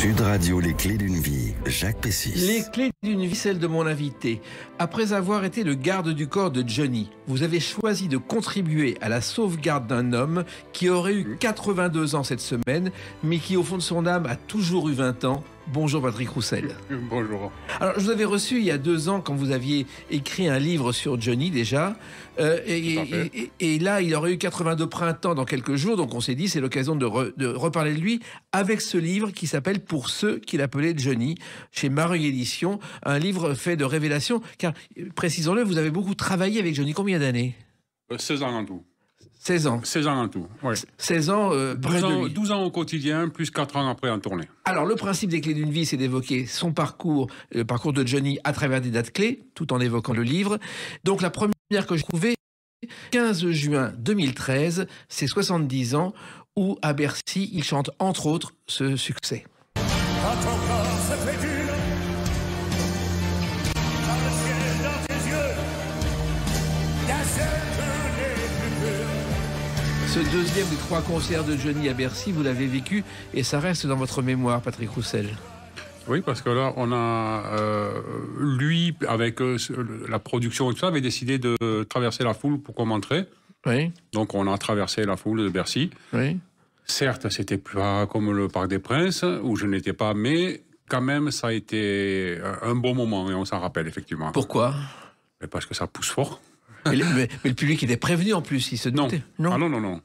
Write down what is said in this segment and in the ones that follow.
Sud Radio, les clés d'une vie, Jacques Pessis. Les clés d'une vie, celle de mon invité. Après avoir été le garde du corps de Johnny, vous avez choisi de contribuer à la sauvegarde d'un homme qui aurait eu 82 ans cette semaine, mais qui au fond de son âme a toujours eu 20 ans. Bonjour Patrick Roussel. Bonjour. Alors, je vous avais reçu il y a 2 ans quand vous aviez écrit un livre sur Johnny déjà. Et là, il aurait eu 82 printemps dans quelques jours. Donc, on s'est dit, c'est l'occasion de reparler de lui avec ce livre qui s'appelle Pour ceux qui l'appelaient Johnny, chez Mareuil Éditions. Un livre fait de révélations. Car, précisons-le, vous avez beaucoup travaillé avec Johnny. Combien d'années? 16 ans en tout. 16 ans. 16 ans en tout, oui. 16 ans, 12 ans au quotidien, plus 4 ans après en tournée. Alors, le principe des clés d'une vie, c'est d'évoquer son parcours, le parcours de Johnny à travers des dates clés, tout en évoquant le livre. Donc, la première que j'ai trouvée, 15 juin 2013, c'est 70 ans, où à Bercy, il chante entre autres ce succès. Quand ton corps se fait dur, dans le ciel, dans tes yeux, la seule que les plus purs. Ce deuxième des 3 concerts de Johnny à Bercy, vous l'avez vécu et ça reste dans votre mémoire, Patrick Roussel. Oui, parce que là, on a, lui, avec la production et tout ça, avait décidé de traverser la foule pour commenter. Oui. Donc, on a traversé la foule de Bercy. Oui. Certes, c'était pas comme le Parc des Princes, où je n'étais pas, mais quand même, ça a été un bon moment, et on s'en rappelle, effectivement. Pourquoi? Mais parce que ça pousse fort. mais le public était prévenu en plus, il se doutait. Non. Ah non, non, non.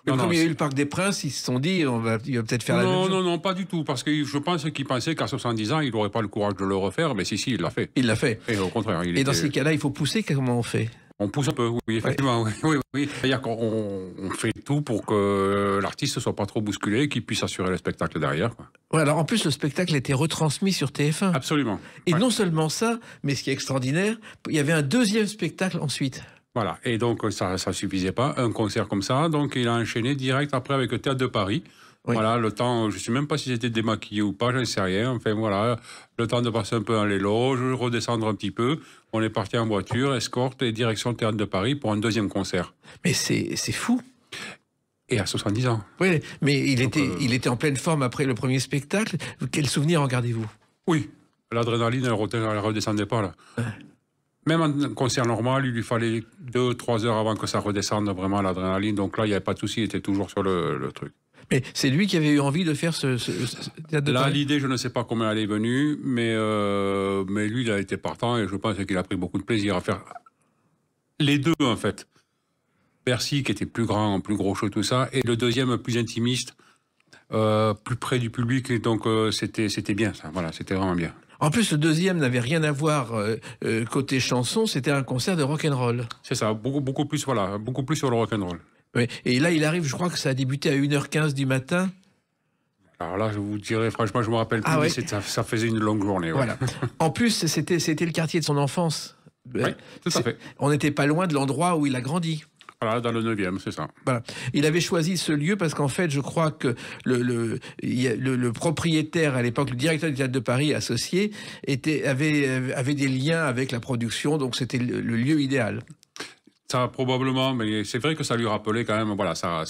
Mais non, comme non, il y a eu le Parc des Princes, ils se sont dit, il va peut-être faire la même chose. Non, pas du tout, parce que je pense qu'il pensait qu'à 70 ans, il n'aurait pas le courage de le refaire, mais si, il l'a fait. Il l'a fait. Et au contraire. Et dans ces cas-là, il faut pousser, comment on fait? On pousse un peu, oui, effectivement, oui. C'est-à-dire qu'on fait tout pour que l'artiste ne soit pas trop bousculé, qu'il puisse assurer le spectacle derrière. Quoi. Ouais, alors en plus, le spectacle était retransmis sur TF1. Absolument. Et non seulement ça, mais ce qui est extraordinaire, il y avait un deuxième spectacle ensuite. Voilà, et donc ça ne suffisait pas, un concert comme ça, donc il a enchaîné direct après avec le Théâtre de Paris. Oui. Voilà, le temps, je ne sais même pas si c'était démaquillé ou pas, je ne sais rien. Enfin voilà, le temps de passer un peu dans les loges, redescendre un petit peu. On est parti en voiture, escorte et direction le Théâtre de Paris pour un deuxième concert. Mais c'est fou. Et à 70 ans. Oui, mais il était en pleine forme après le premier spectacle. Quel souvenir en gardez-vous? Oui, l'adrénaline, elle ne redescendait pas là. Ouais. Même en concert normal, il lui fallait 2-3 heures avant que ça redescende vraiment l'adrénaline. Donc là, il n'y avait pas de souci, il était toujours sur le truc. Mais c'est lui qui avait eu envie de faire ce théâtre de Paris. Là, l'idée, je ne sais pas comment elle est venue, mais lui, il a été partant et je pense qu'il a pris beaucoup de plaisir à faire les deux, en fait. Bercy, qui était plus grand, plus gros show, tout ça, et le deuxième, plus intimiste, plus près du public. Et donc, c'était bien, ça. Voilà, c'était vraiment bien. En plus, le deuxième n'avait rien à voir côté chanson, c'était un concert de rock'n'roll. C'est ça, beaucoup plus sur le rock'n'roll. Oui. Et là, il arrive, je crois que ça a débuté à 1h15 du matin. Alors là, je vous dirais, franchement, je ne me rappelle plus, mais ça faisait une longue journée. Ouais. Voilà. En plus, c'était le quartier de son enfance. Oui, tout à fait. On n'était pas loin de l'endroit où il a grandi. Voilà, dans le 9e, c'est ça. Voilà. Il avait choisi ce lieu parce qu'en fait, je crois que le propriétaire à l'époque, le directeur du Théâtre de Paris associé, avait des liens avec la production, donc c'était le lieu idéal. Ça, probablement, mais c'est vrai que ça lui rappelait quand même, voilà, ça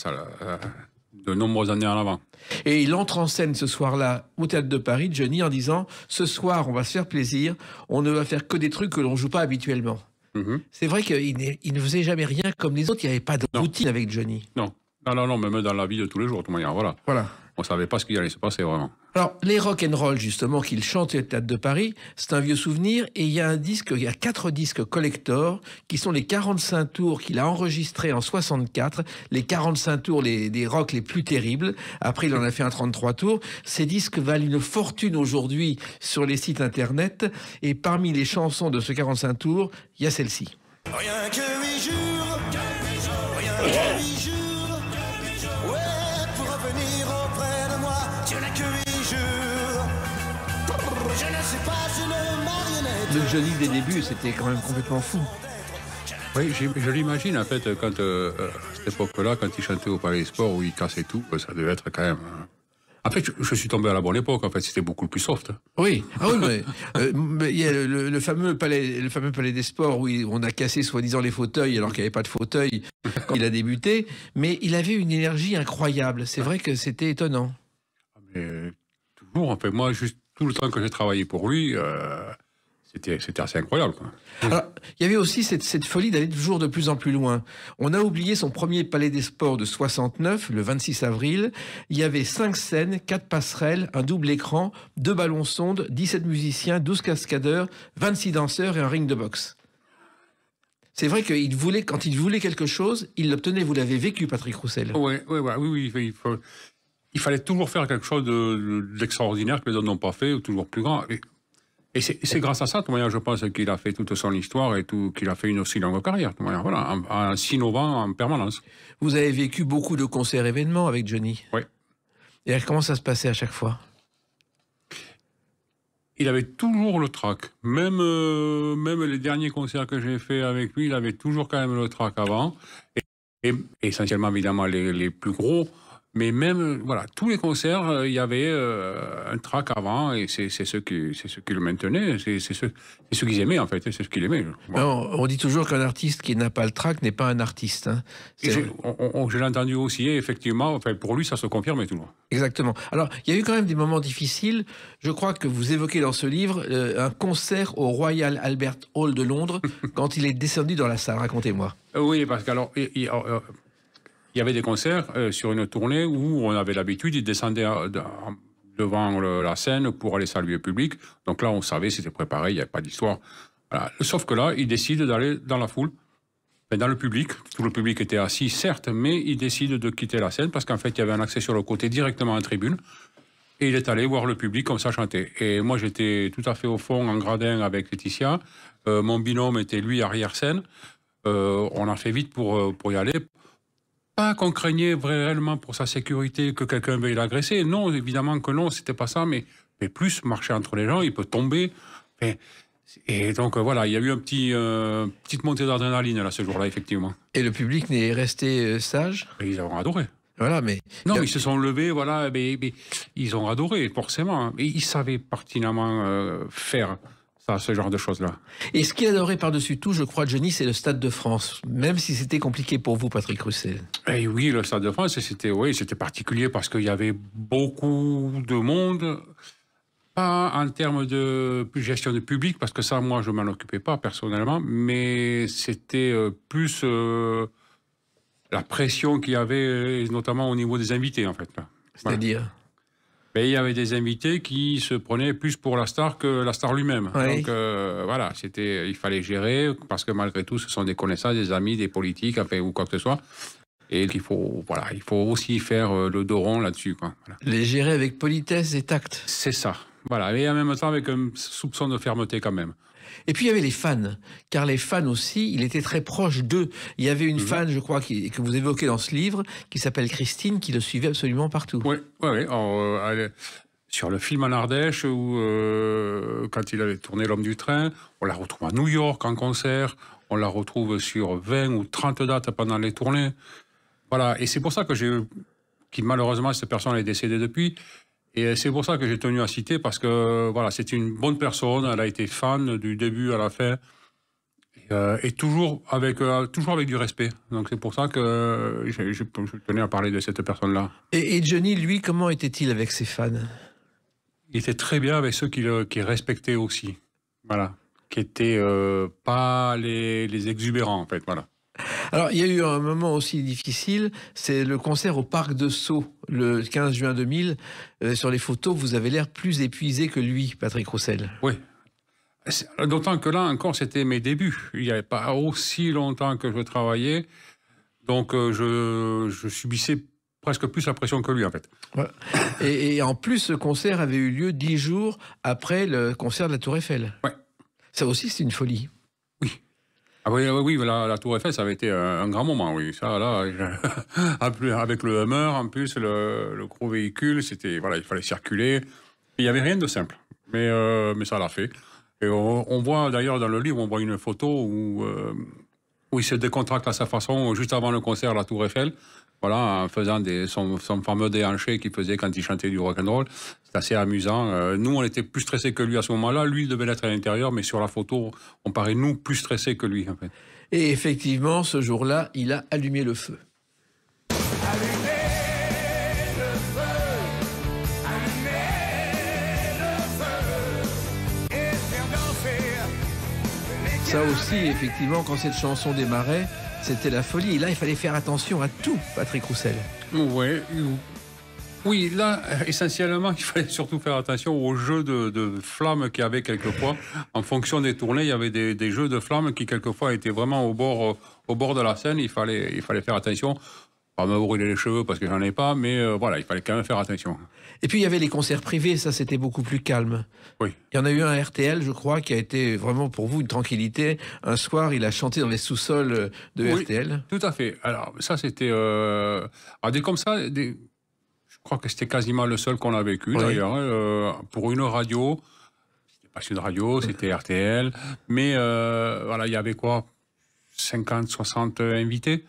de nombreuses années en avant. Et il entre en scène ce soir-là au Théâtre de Paris, Johnny, en disant « Ce soir, on va se faire plaisir, on ne va faire que des trucs que l'on ne joue pas habituellement. » C'est vrai qu'il ne faisait jamais rien comme les autres, il n'y avait pas de routine avec Johnny. Non, même dans la vie de tous les jours, de toute manière, voilà. On ne savait pas ce qui allait se passer, vraiment. Alors, les rock'n'roll, justement, qu'il chante au Théâtre de Paris, c'est un vieux souvenir, et il y a 4 disques collector, qui sont les 45 tours qu'il a enregistrés en 64, les 45 tours des rocks les plus terribles. Après, il en a fait un 33 tours. Ces disques valent une fortune aujourd'hui sur les sites internet, et parmi les chansons de ce 45 tours, il y a celle-ci. Rien que 8 jours, rien que 8 jours. Le Johnny des débuts, c'était quand même complètement fou. Oui, je l'imagine, en fait, quand, à cette époque-là, quand il chantait au Palais des Sports, où il cassait tout, ça devait être quand même... En fait, je suis tombé à la bonne époque, en fait, c'était beaucoup plus soft. Oui, mais il y a le fameux palais des Sports où on a cassé soi-disant les fauteuils alors qu'il n'y avait pas de fauteuil quand il a débuté, mais il avait une énergie incroyable. C'est vrai que c'était étonnant. Mais toujours. Enfin, moi, juste tout le temps que j'ai travaillé pour lui, c'était assez incroyable, quoi. Alors, il y avait aussi cette folie d'aller toujours de plus en plus loin. On a oublié son premier Palais des Sports de 69, le 26 avril. Il y avait 5 scènes, 4 passerelles, un double écran, 2 ballons sondes, 17 musiciens, 12 cascadeurs, 26 danseurs et un ring de boxe. C'est vrai qu'il voulait, quand il voulait quelque chose, il l'obtenait. Vous l'avez vécu, Patrick Roussel. Oui, il fallait toujours faire quelque chose d'extraordinaire que les autres n'ont pas fait, ou toujours plus grand. Et c'est grâce à ça, de manière, je pense, qu'il a fait toute son histoire et qu'il a fait une aussi longue carrière, de manière, voilà, en s'innovant en permanence. Vous avez vécu beaucoup de concerts événements avec Johnny. Oui. Et alors, comment ça se passait à chaque fois? Il avait toujours le trac. Même les derniers concerts que j'ai faits avec lui, il avait toujours quand même le trac avant. Et essentiellement, évidemment, les plus gros. Mais même, voilà, tous les concerts, il y avait un track avant, et c'est ce qui le maintenait, c'est ce qu'ils aimaient, en fait, c'est ce qu'ils aimaient. Voilà. On dit toujours qu'un artiste qui n'a pas le track n'est pas un artiste. Hein. Je l'ai entendu aussi, et effectivement, enfin, pour lui, ça se confirmait toujours. Exactement. Alors, il y a eu quand même des moments difficiles. Je crois que vous évoquez dans ce livre un concert au Royal Albert Hall de Londres, quand il est descendu dans la salle. Racontez-moi. Oui, parce qu'alors... Il y avait des concerts sur une tournée où on avait l'habitude, il descendait devant la scène pour aller saluer le public. Donc là, on savait, c'était préparé, il n'y avait pas d'histoire. Voilà. Sauf que là, il décide d'aller dans la foule, dans le public. Tout le public était assis, certes, mais il décide de quitter la scène parce qu'en fait, il y avait un accès sur le côté directement en tribune. Et il est allé voir le public comme ça chanter. Et moi, j'étais tout à fait au fond, en gradin avec Laetitia. Mon binôme était, lui, arrière-scène. On a fait vite pour y aller. Pas qu'on craignait réellement pour sa sécurité que quelqu'un veuille l'agresser. Non, évidemment que non, c'était pas ça, mais plus marcher entre les gens, il peut tomber. Et donc voilà, il y a eu petite montée d'adrénaline là ce jour-là, effectivement. Et le public n'est resté sage? Et ils ont adoré. Voilà, mais... Non, ils se sont levés, voilà, mais ils ont adoré, forcément. Et ils savaient pertinemment faire ce genre de choses-là. Et ce qu'il adorait par-dessus tout, je crois, Johnny, c'est le Stade de France. Même si c'était compliqué pour vous, Patrick Roussel. Et oui, le Stade de France, c'était particulier parce qu'il y avait beaucoup de monde. Pas en termes de gestion de public, parce que ça, moi, je ne m'en occupais pas personnellement, mais c'était plus la pression qu'il y avait, notamment au niveau des invités, en fait. C'est-à-dire voilà. Mais il y avait des invités qui se prenaient plus pour la star que la star lui-même. Oui. Donc voilà, il fallait gérer, parce que malgré tout, ce sont des connaissances, des amis, des politiques, enfin, ou quoi que ce soit. Et il faut aussi faire le dos rond là-dessus, quoi. Voilà. Les gérer avec politesse et tact. C'est ça. Voilà, et en même temps avec un soupçon de fermeté quand même. Et puis il y avait les fans, car les fans aussi, il était très proche d'eux. Il y avait une fan, je crois, que vous évoquez dans ce livre, qui s'appelle Christine, qui le suivait absolument partout. Oui. Sur le film en Ardèche, où quand il avait tourné L'Homme du Train, on la retrouve à New York en concert, on la retrouve sur 20 ou 30 dates pendant les tournées. Voilà, et c'est pour ça que malheureusement, cette personne est décédée depuis. Et c'est pour ça que j'ai tenu à citer, parce que voilà, c'était une bonne personne, elle a été fan du début à la fin, et toujours avec du respect. Donc c'est pour ça que je tenais à parler de cette personne-là. Et Johnny, lui, comment était-il avec ses fans? Il était très bien avec ceux qui respectaient aussi, voilà, qui étaient pas les exubérants, en fait, voilà. Alors, il y a eu un moment aussi difficile, c'est le concert au Parc de Sceaux, le 15 juin 2000. Sur les photos, vous avez l'air plus épuisé que lui, Patrick Roussel. Oui. D'autant que là, encore, c'était mes débuts. Il n'y avait pas aussi longtemps que je travaillais. Donc, je subissais presque plus la pression que lui, en fait. Ouais. Et en plus, ce concert avait eu lieu 10 jours après le concert de la Tour Eiffel. Oui. Ça aussi, c'est une folie. Ah oui, la Tour Eiffel, ça avait été un grand moment, oui. Ça, là, avec le Hummer, en plus, le gros véhicule, il fallait circuler. Il n'y avait rien de simple, mais ça l'a fait. Et on voit, d'ailleurs, dans le livre, on voit une photo où il se décontracte à sa façon, juste avant le concert à la Tour Eiffel, voilà, en faisant son fameux déhanché qu'il faisait quand il chantait du rock'n'roll. C'est assez amusant. Nous, on était plus stressés que lui à ce moment-là. Lui, il devait l'être à l'intérieur, mais sur la photo, on paraît, nous, plus stressés que lui, en fait. Et effectivement, ce jour-là, il a allumé le feu. Allumez le feu, allumez Ça aussi, effectivement, quand cette chanson démarrait, c'était la folie. Et là, il fallait faire attention à tout, Patrick Roussel. Ouais. Oui, là, essentiellement, il fallait surtout faire attention aux jeux de flammes qu'il y avait quelquefois. En fonction des tournées, il y avait des jeux de flammes qui, quelquefois, étaient vraiment au bord de la scène. Il fallait faire attention. Pas me brûler les cheveux parce que j'en ai pas, mais voilà, il fallait quand même faire attention. Et puis, il y avait les concerts privés, ça, c'était beaucoup plus calme. Oui. Il y en a eu un RTL, je crois, qui a été vraiment pour vous une tranquillité. Un soir, il a chanté dans les sous-sols de RTL. Tout à fait. Alors, ça, c'était... alors, des comme ça, je crois que c'était quasiment le seul qu'on a vécu, d'ailleurs, pour une radio. C'était pas une radio, c'était RTL. Mais voilà, il y avait quoi 50, 60 invités,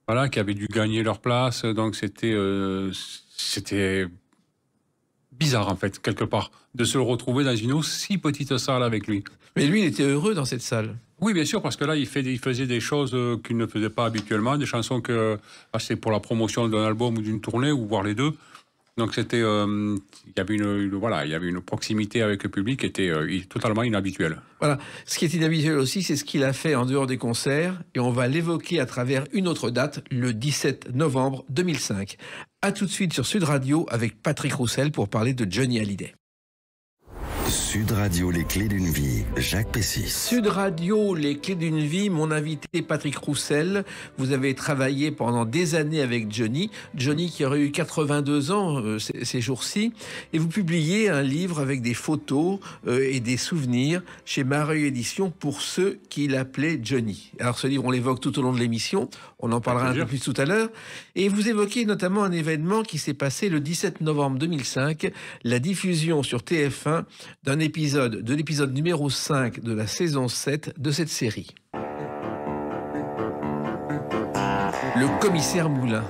voilà, qui avaient dû gagner leur place. Donc, c'était bizarre, en fait, quelque part, de se retrouver dans une aussi petite salle avec lui. Mais lui, il était heureux dans cette salle. Oui, bien sûr, parce que là, il faisait des choses qu'il ne faisait pas habituellement, des chansons que c'est pour la promotion d'un album ou d'une tournée, ou voire les deux. Donc, c'était, il y avait une proximité avec le public qui était totalement inhabituelle. Voilà. Ce qui est inhabituel aussi, c'est ce qu'il a fait en dehors des concerts, et on va l'évoquer à travers une autre date, le 17 novembre 2005. À tout de suite sur Sud Radio avec Patrick Roussel pour parler de Johnny Hallyday. Sud Radio, les clés d'une vie, Jacques Pessis. Sud Radio, les clés d'une vie, mon invité Patrick Roussel. Vous avez travaillé pendant des années avec Johnny. Johnny qui aurait eu 82 ans ces jours-ci. Et vous publiez un livre avec des photos et des souvenirs chez Mareuil Éditions pour ceux qui l'appelaient Johnny. Alors ce livre, on l'évoque tout au long de l'émission. On en parlera un peu plus tout à l'heure. Et vous évoquez notamment un événement qui s'est passé le 17 novembre 2005, la diffusion sur TF1 de l'épisode numéro 5 de la saison 7 de cette série. Le commissaire Moulin.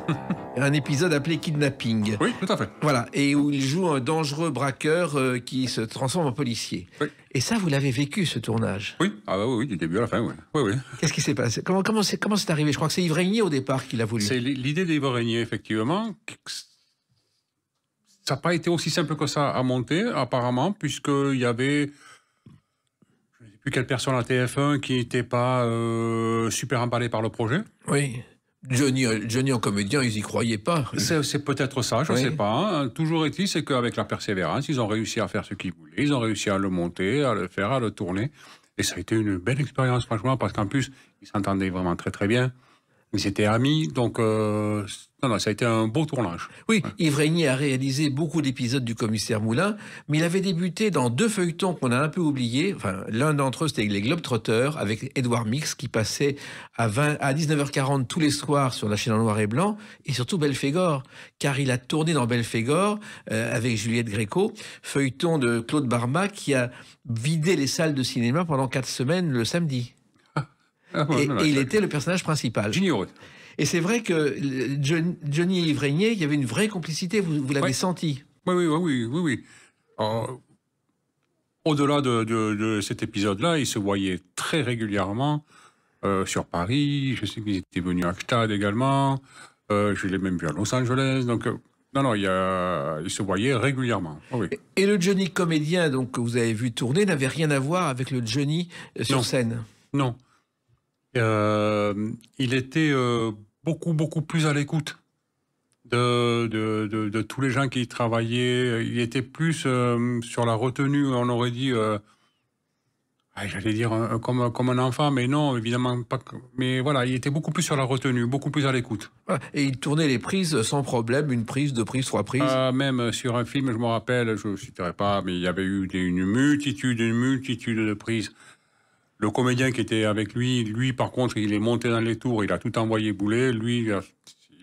Un épisode appelé Kidnapping. Oui, tout à fait. Voilà, et où il joue un dangereux braqueur qui se transforme en policier. Oui. Et ça, vous l'avez vécu, ce tournage? Oui, oui, du début à la fin, oui. Oui. Qu'est-ce qui s'est passé? Comment c'est arrivé? Je crois que c'est Yves Régnier au départ qui l'a voulu. C'est l'idée d'Yves Régnier, effectivement. Ça n'a pas été aussi simple que ça à monter, apparemment, puisqu'il y avait, je ne sais plus quelle personne à TF1 qui n'était pas super emballée par le projet. Oui. Johnny en comédien, ils y croyaient pas. C'est peut-être ça, je ne sais pas. Hein. Toujours est-il, c'est qu'avec la persévérance, ils ont réussi à faire ce qu'ils voulaient. Ils ont réussi à le monter, à le faire, à le tourner. Et ça a été une belle expérience, franchement, parce qu'en plus, ils s'entendaient vraiment très, très bien. Ils étaient amis, donc ça a été un beau tournage. Oui, ouais. Yves Régnier a réalisé beaucoup d'épisodes du Commissaire Moulin, mais il avait débuté dans 2 feuilletons qu'on a un peu oubliés. Enfin, l'un d'entre eux, c'était les Globetrotters, avec Édouard Mix, qui passait à 19h40 tous les soirs sur la chaîne en noir et blanc, et surtout Belphégor, car il a tourné dans Belphégor avec Juliette Gréco, feuilleton de Claude Barma, qui a vidé les salles de cinéma pendant 4 semaines le samedi. Et il était le personnage principal. J'ignorais. Et c'est vrai que Johnny et Yves Régnier, il y avait une vraie complicité, vous l'avez senti. Oui. Au-delà de cet épisode-là, ils se voyaient très régulièrement sur Paris. Je sais qu'ils étaient venus à Gstad également. Je l'ai même vu à Los Angeles. Donc, ils se voyaient régulièrement. Oui. Et le Johnny comédien donc, que vous avez vu tourner n'avait rien à voir avec le Johnny sur scène? Non. Il était beaucoup plus à l'écoute de tous les gens qui y travaillaient. Il était plus sur la retenue, on aurait dit, j'allais dire comme un enfant, mais non, évidemment pas. Mais voilà, il était beaucoup plus sur la retenue, beaucoup plus à l'écoute. Voilà. Et il tournait les prises sans problème, 1 prise, 2 prises, 3 prises. Même sur un film, je me rappelle, je ne citerai pas, mais il y avait eu une multitude de prises. Le comédien qui était avec lui, par contre, il est monté dans les tours, il a tout envoyé bouler. Lui, il a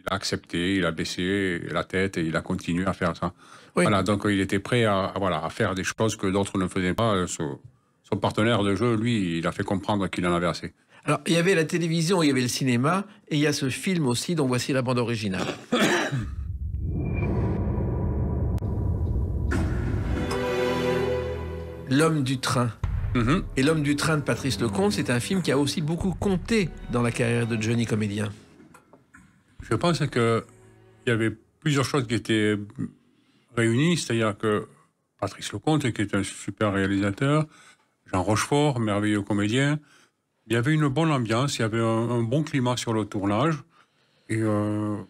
accepté, il a baissé la tête et il a continué à faire ça. Oui. Voilà, donc il était prêt à faire des choses que d'autres ne faisaient pas. Son partenaire de jeu, lui, il a fait comprendre qu'il en avait assez. Alors, il y avait la télévision, il y avait le cinéma, et il y a ce film aussi dont voici la bande originale. L'homme du train. Et L'homme du train de Patrice Lecomte, c'est un film qui a aussi beaucoup compté dans la carrière de Johnny comédien. Je pense qu'il y avait plusieurs choses qui étaient réunies, c'est-à-dire que Patrice Lecomte, qui est un super réalisateur, Jean Rochefort, merveilleux comédien, Il y avait une bonne ambiance, il y avait un bon climat sur le tournage. Et dans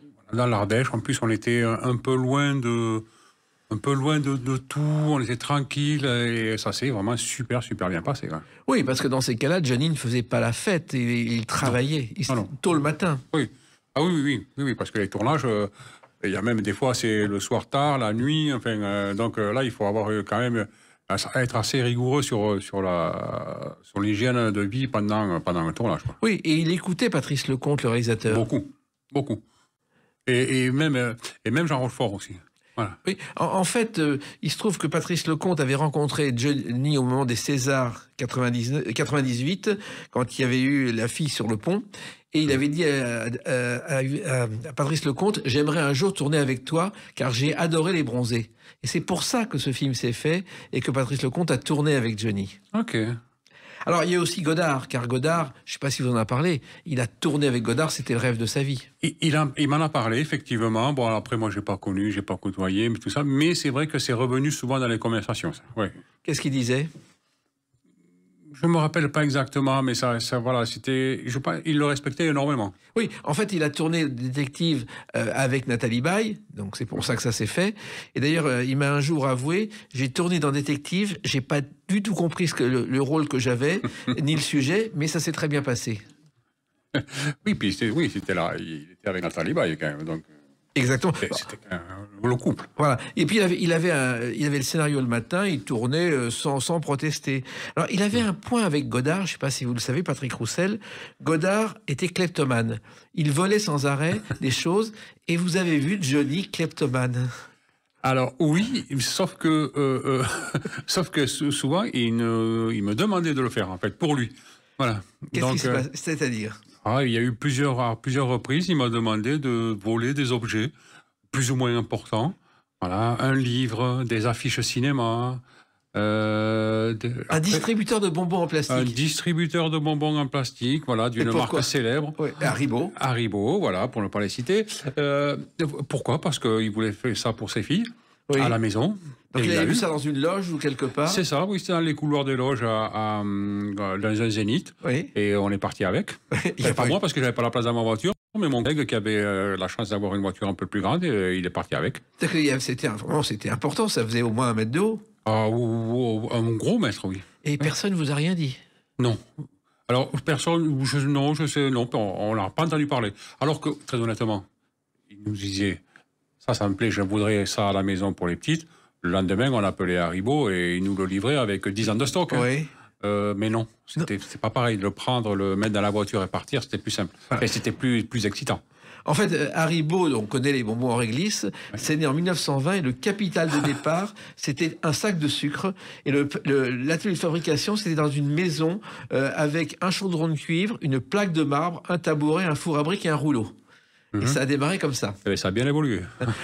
l'Ardèche, en plus, on était un peu loin de tout, on était tranquille et ça s'est vraiment super bien passé. Ouais. Oui, parce que dans ces cas-là, Johnny ne faisait pas la fête, il travaillait tôt le matin. Oui. Ah oui, parce que les tournages, il y a même des fois, c'est le soir tard, la nuit, enfin, donc là, il faut avoir quand même être assez rigoureux sur l'hygiène de vie pendant le tournage. Quoi. Oui, et il écoutait Patrice Lecomte, le réalisateur. Beaucoup. Et même Jean Rochefort aussi. Voilà. Oui, en fait, il se trouve que Patrice Lecomte avait rencontré Johnny au moment des Césars 98, quand il y avait eu La fille sur le pont, et il avait dit à Patrice Lecomte, j'aimerais un jour tourner avec toi, car j'ai adoré Les Bronzés. Et c'est pour ça que ce film s'est fait, et que Patrice Lecomte a tourné avec Johnny. Ok. Alors, il y a aussi Godard, car Godard, je ne sais pas si vous en avez parlé, il a tourné avec Godard, c'était le rêve de sa vie. Il m'en a parlé, effectivement. Bon, après, moi, je n'ai pas connu, je n'ai pas côtoyé, mais tout ça. Mais c'est vrai que c'est revenu souvent dans les conversations. Ça. Ouais. Qu'est-ce qu'il disait ? Je ne me rappelle pas exactement, mais ça voilà, il le respectait énormément. Oui, en fait, il a tourné Détective avec Nathalie Baye, donc c'est pour ça que ça s'est fait. Et d'ailleurs, il m'a un jour avoué, j'ai tourné dans Détective, j'ai pas du tout compris le rôle que j'avais, ni le sujet, mais ça s'est très bien passé. Oui, puis c'était là, il était avec Nathalie Baye quand même, donc. Exactement. C'était le couple. Voilà. Et puis il avait le scénario le matin, il tournait sans protester. Alors il avait un point avec Godard, je ne sais pas si vous le savez, Patrick Roussel. Godard était kleptomane. Il volait sans arrêt des choses. Et vous avez vu Johnny kleptomane. Alors oui, sauf que souvent il me demandait de le faire en fait pour lui. Voilà. Qu'est-ce qui se passe ? C'est-à-dire ? Il y a eu à plusieurs reprises, il m'a demandé de voler des objets plus ou moins importants. Voilà, un livre, des affiches cinéma. Distributeur de bonbons en plastique. Un distributeur de bonbons en plastique, voilà, d'une marque célèbre. Oui, Haribo. Haribo, voilà, pour ne pas les citer. Pourquoi ? Parce qu'il voulait faire ça pour ses filles, à la maison. Donc il avait vu ça dans une loge ou quelque part ? C'est ça, oui, c'était dans les couloirs des loges dans un Zénith. Oui. Et on est parti avec. Pas moi, parce que j'avais pas la place dans ma voiture, mais mon collègue qui avait la chance d'avoir une voiture un peu plus grande, il est parti avec. C'était important, ça faisait au moins 1 mètre de haut. Un gros mètre, oui. Et personne ne vous a rien dit ? Non. Alors, personne, non, on n'a pas entendu parler. Alors que, très honnêtement, il nous disait, ça me plaît, je voudrais ça à la maison pour les petites. Le lendemain, on appelait Haribo et ils nous le livraient avec 10 ans de stock. Oui. Mais non, c'est pas pareil. De le prendre, le mettre dans la voiture et partir, c'était plus simple. Et c'était plus excitant. En fait, Haribo, on connaît les bonbons en réglisse, c'est né en 1920 et le capital de départ, c'était un sac de sucre. Et l'atelier de fabrication, c'était dans une maison avec un chaudron de cuivre, une plaque de marbre, un tabouret, un four à briques et un rouleau. Et ça a démarré comme ça. Et ça a bien évolué.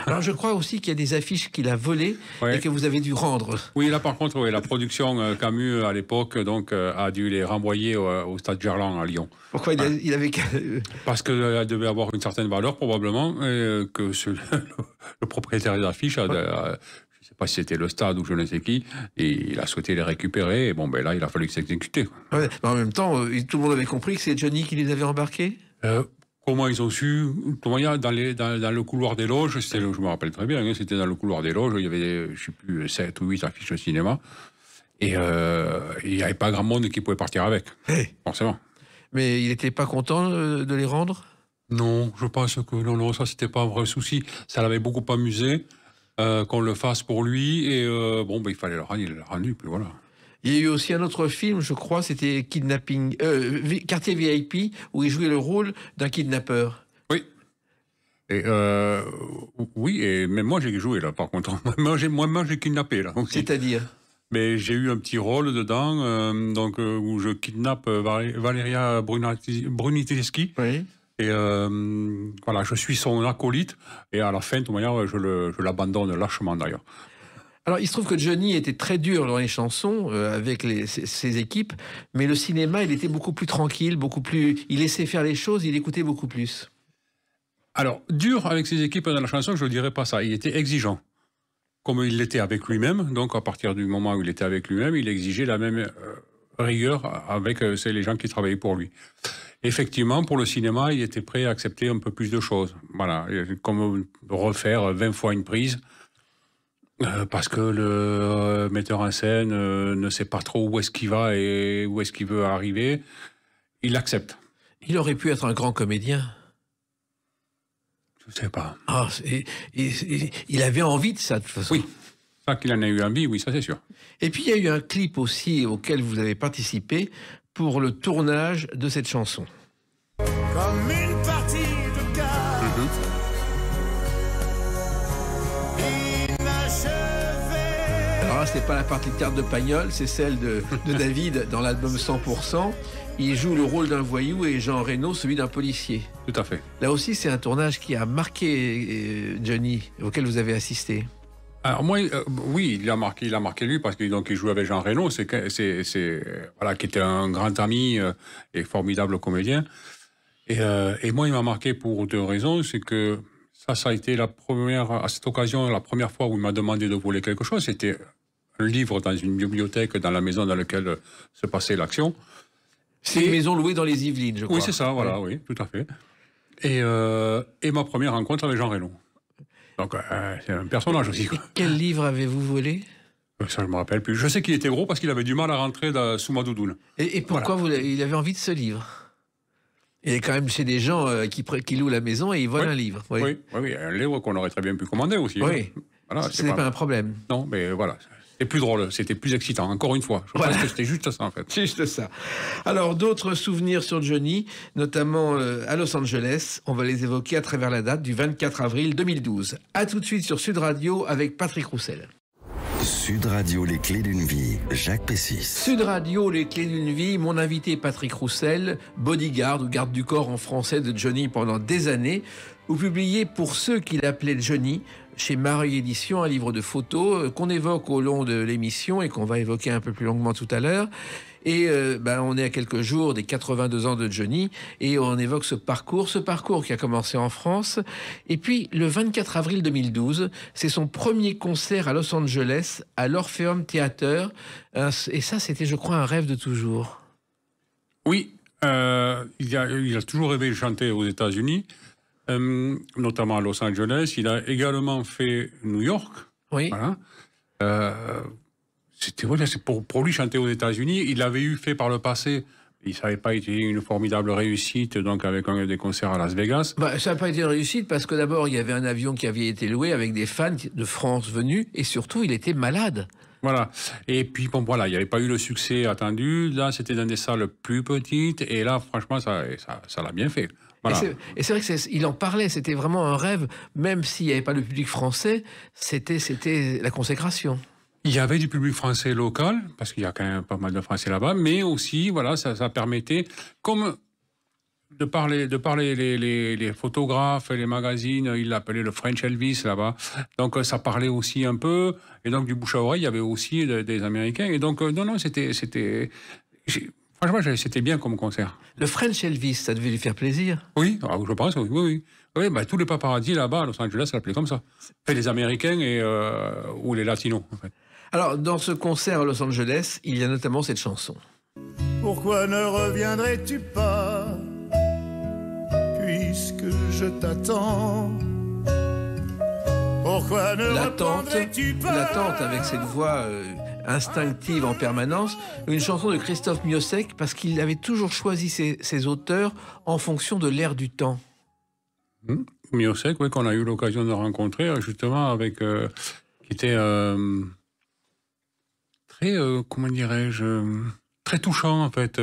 Alors je crois aussi qu'il y a des affiches qu'il a volées et que vous avez dû rendre. Oui, là par contre, la production Camus à l'époque a dû les renvoyer au stade Gerland à Lyon. Pourquoi il avait... Parce qu'elle devait avoir une certaine valeur probablement, et que le propriétaire des affiches, je ne sais pas si c'était le stade ou je ne sais qui, et il a souhaité les récupérer. Et bon, là, il a fallu que s'exécuter. Ouais, en même temps, tout le monde avait compris que c'est Johnny qui les avait embarqués. Comment ils ont su, dans le couloir des loges, je me rappelle très bien, c'était dans le couloir des loges, il y avait, je ne sais plus, 7 ou 8 affiches de cinéma, et il n'y avait pas grand monde qui pouvait partir avec, forcément. Mais il n'était pas content de les rendre ? Non, je pense que non, ça c'était pas un vrai souci, ça l'avait beaucoup amusé qu'on le fasse pour lui, et il fallait le rendre, il l'a rendu, puis voilà. Il y a eu aussi un autre film, je crois, c'était Quartier VIP, où il jouait le rôle d'un kidnappeur. Oui. Et oui, et même moi j'ai joué là, par contre. Moi j'ai kidnappé là. C'est-à-dire ? Mais j'ai eu un petit rôle dedans, où je kidnappe Valeria Bruniteschi. Oui. Et voilà, je suis son acolyte. Et à la fin, de toute manière, je l'abandonne lâchement d'ailleurs. Alors, il se trouve que Johnny était très dur dans les chansons avec ses équipes, mais le cinéma, il était beaucoup plus tranquille, il laissait faire les choses, il écoutait beaucoup plus. Alors, dur avec ses équipes dans la chanson, je ne dirais pas ça. Il était exigeant, comme il l'était avec lui-même. Donc, à partir du moment où il était avec lui-même, il exigeait la même rigueur avec les gens qui travaillaient pour lui. Effectivement, pour le cinéma, il était prêt à accepter un peu plus de choses. Voilà, comme refaire 20 fois une prise, parce que le metteur en scène ne sait pas trop où est-ce qu'il va et où est-ce qu'il veut arriver. Il accepte. Il aurait pu être un grand comédien. Je ne sais pas. Ah, il avait envie de ça, de toute façon. Oui, ça qu'il en a eu envie, oui, ça c'est sûr. Et puis, il y a eu un clip aussi auquel vous avez participé pour le tournage de cette chanson. Comme une partie de cartes inachevée. Alors là, c'est pas la partie de carte de Pagnol, c'est celle de David dans l'album 100%. Il joue le rôle d'un voyou et Jean Reno celui d'un policier. Tout à fait. Là aussi, c'est un tournage qui a marqué Johnny, auquel vous avez assisté. Alors moi, oui, il a marqué lui parce qu'il joue avec Jean Reno, voilà, qui était un grand ami et formidable comédien. Et moi, il m'a marqué pour deux raisons, c'est que ça a été à cette occasion, la première fois où il m'a demandé de voler quelque chose. C'était un livre dans une bibliothèque dans la maison dans laquelle se passait l'action. C'est une maison louée dans les Yvelines, je crois. Oui, c'est ça, voilà, oui, tout à fait. Et ma première rencontre avec Jean Reno. Donc, c'est un personnage aussi. Et quel livre avez-vous volé? Ça, je ne me rappelle plus. Je sais qu'il était gros parce qu'il avait du mal à rentrer sous ma doudoune. Et pourquoi il avait envie de ce livre? Il est quand même chez des gens qui louent la maison et ils volent un livre. Oui, un livre qu'on aurait très bien pu commander aussi. Oui, voilà, ce n'est pas un problème. Non, mais voilà. C'était plus drôle, c'était plus excitant, encore une fois. Je pense que c'était juste ça, en fait. Juste ça. Alors, d'autres souvenirs sur Johnny, notamment à Los Angeles. On va les évoquer à travers la date du 24 avril 2012. À tout de suite sur Sud Radio avec Patrick Roussel. Sud Radio, les clés d'une vie, Jacques Pessis. Sud Radio, les clés d'une vie. Mon invité Patrick Roussel, bodyguard ou garde du corps en français de Johnny pendant des années. Vous publiez Pour ceux qui l'appelaient Johnny chez Mareuil Éditions, un livre de photos qu'on évoque au long de l'émission et qu'on va évoquer un peu plus longuement tout à l'heure. Et on est à quelques jours des 82 ans de Johnny et on évoque ce parcours qui a commencé en France. Et puis, le 24 avril 2012, c'est son premier concert à Los Angeles, à l'Orpheum Theater. Et ça, c'était, je crois, un rêve de toujours. Oui, il a toujours rêvé de chanter aux États-Unis, notamment à Los Angeles. Il a également fait New York. Oui. Voilà. C'est pour lui chanter aux États-Unis. Il l'avait fait par le passé. Ça n'avait pas été une formidable réussite, donc avec des concerts à Las Vegas. Ça n'a pas été une réussite parce que d'abord, il y avait un avion qui avait été loué avec des fans de France venus et surtout, il était malade. Voilà. Et puis, bon, voilà, il n'y avait pas eu le succès attendu. Là, c'était dans des salles plus petites. Et là, franchement, ça l'a bien fait. Voilà. Et c'est vrai qu'il en parlait, c'était vraiment un rêve, même s'il n'y avait pas le public français, c'était la consécration. Il y avait du public français local, parce qu'il y a quand même pas mal de Français là-bas, mais aussi, voilà, ça permettait, comme de parler les photographes, les magazines, ils l'appelaient le French Elvis là-bas. Donc ça parlait aussi un peu, et donc du bouche à oreille, il y avait aussi des Américains. Et donc, non, franchement, c'était bien comme concert. Le French Elvis, ça devait lui faire plaisir. Oui, je pense, oui. Oui, tous les paparazzis là-bas à Los Angeles, ça l'appelait comme ça. Les Américains ou les Latinos, en fait. Alors, dans ce concert à Los Angeles, il y a notamment cette chanson. Pourquoi ne reviendrais-tu pas, puisque je t'attends? Pourquoi ne reprendrais-tu pas? L'attente avec cette voix instinctive en permanence. Une chanson de Christophe Miossec, parce qu'il avait toujours choisi ses auteurs en fonction de l'air du temps. Miossec, oui, qu'on a eu l'occasion de rencontrer, justement, avec... qui était... très, comment dirais-je, très touchant en fait,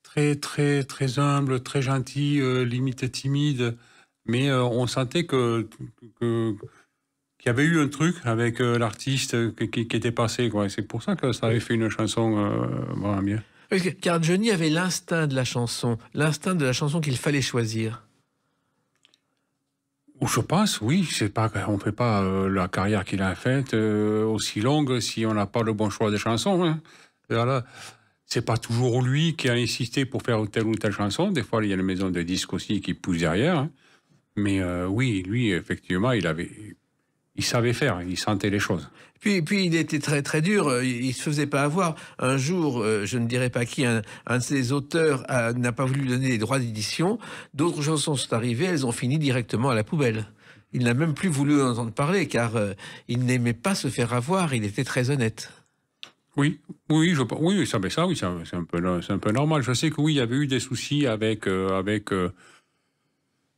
très humble, très gentil, limite timide, mais on sentait qu'il y avait eu un truc avec l'artiste qui était passé, quoi. C'est pour ça que ça avait fait une chanson vraiment bien. Car Johnny avait l'instinct de la chanson qu'il fallait choisir. Je pense, oui. On ne fait pas la carrière qu'il a faite aussi longue si on n'a pas le bon choix des chansons. Hein. Voilà. C'est pas toujours lui qui a insisté pour faire telle ou telle chanson. Des fois, il y a une maison de disques aussi qui pousse derrière. Hein. Mais oui, lui, effectivement, il il savait faire, il sentait les choses. Puis il était très très dur, il se faisait pas avoir. Un jour, je ne dirais pas qui, un de ses auteurs n'a pas voulu donner les droits d'édition. D'autres chansons sont arrivées, elles ont fini directement à la poubelle. Il n'a même plus voulu en entendre parler, car il n'aimait pas se faire avoir, il était très honnête. Oui, c'est un peu normal. Je sais que oui, il y avait eu des soucis avec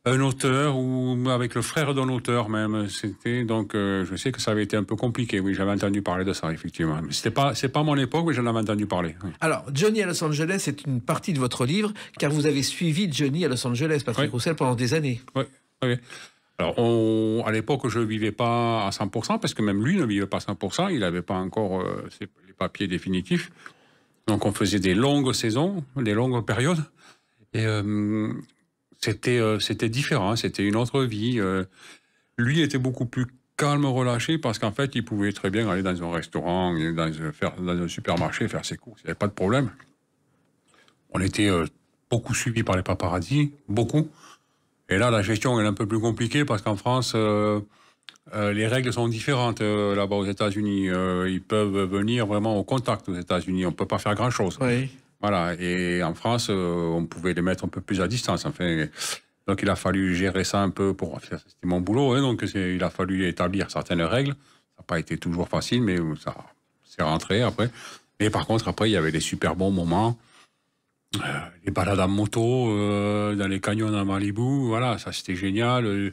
un auteur ou avec le frère d'un auteur même. C'était donc, je sais que ça avait été un peu compliqué. Oui, j'avais entendu parler de ça effectivement. Mais c'est pas mon époque, mais j'en avais entendu parler. Oui. Alors, Johnny à Los Angeles, c'est une partie de votre livre, car vous avez suivi Johnny à Los Angeles, Patrick Roussel, pendant des années. Oui, oui. Alors, à l'époque, je ne vivais pas à 100%, parce que même lui ne vivait pas à 100%. Il n'avait pas encore les papiers définitifs. Donc, on faisait des longues saisons, des longues périodes. Et c'était différent, c'était une autre vie. Lui était beaucoup plus calme, relâché, parce qu'en fait, il pouvait très bien aller dans un restaurant, dans un supermarché, faire ses courses. Il n'y avait pas de problème. On était beaucoup suivis par les paparazzis, beaucoup. Et là, la gestion est un peu plus compliquée parce qu'en France, les règles sont différentes là-bas aux États-Unis. Ils peuvent venir vraiment au contact aux États-Unis. On ne peut pas faire grand-chose. Oui. Voilà. Et en France, on pouvait les mettre un peu plus à distance. Enfin, donc, il a fallu gérer ça un peu pour faire. C'était mon boulot. Hein, donc, il a fallu établir certaines règles. Ça n'a pas été toujours facile, mais ça s'est rentré après. Et par contre, après, il y avait des super bons moments. Les balades en moto dans les canyons à Malibu, voilà, ça c'était génial.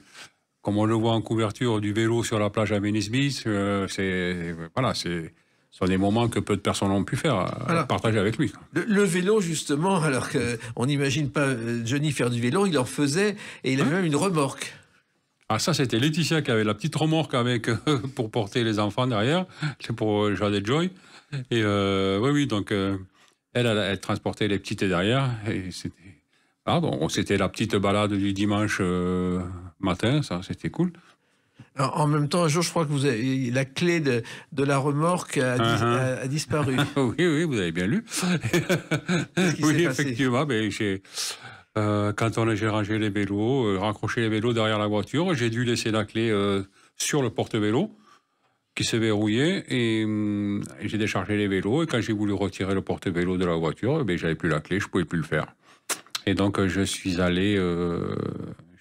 Comme on le voit en couverture du vélo sur la plage à Venice Beach, ce sont des moments que peu de personnes ont pu faire, partager avec lui. Le vélo, justement, alors qu'on n'imagine pas Johnny faire du vélo, il en faisait, et il avait même une remorque. Ah, ça, c'était Laetitia qui avait la petite remorque avec pour porter les enfants derrière, c'est pour Jade et Joy. Et oui, donc... Elle transportait les petites derrière. Et c'était la petite balade du dimanche matin, ça, c'était cool. En même temps, un jour, je crois que la clé de la remorque a disparu. Oui, vous avez bien lu. Oui, effectivement. Mais quand j'ai rangé les vélos, raccroché les vélos derrière la voiture, j'ai dû laisser la clé sur le porte-vélo, qui se verrouillait, et j'ai déchargé les vélos, et quand j'ai voulu retirer le porte-vélo de la voiture, j'avais plus la clé, je pouvais plus le faire. Et donc je suis allé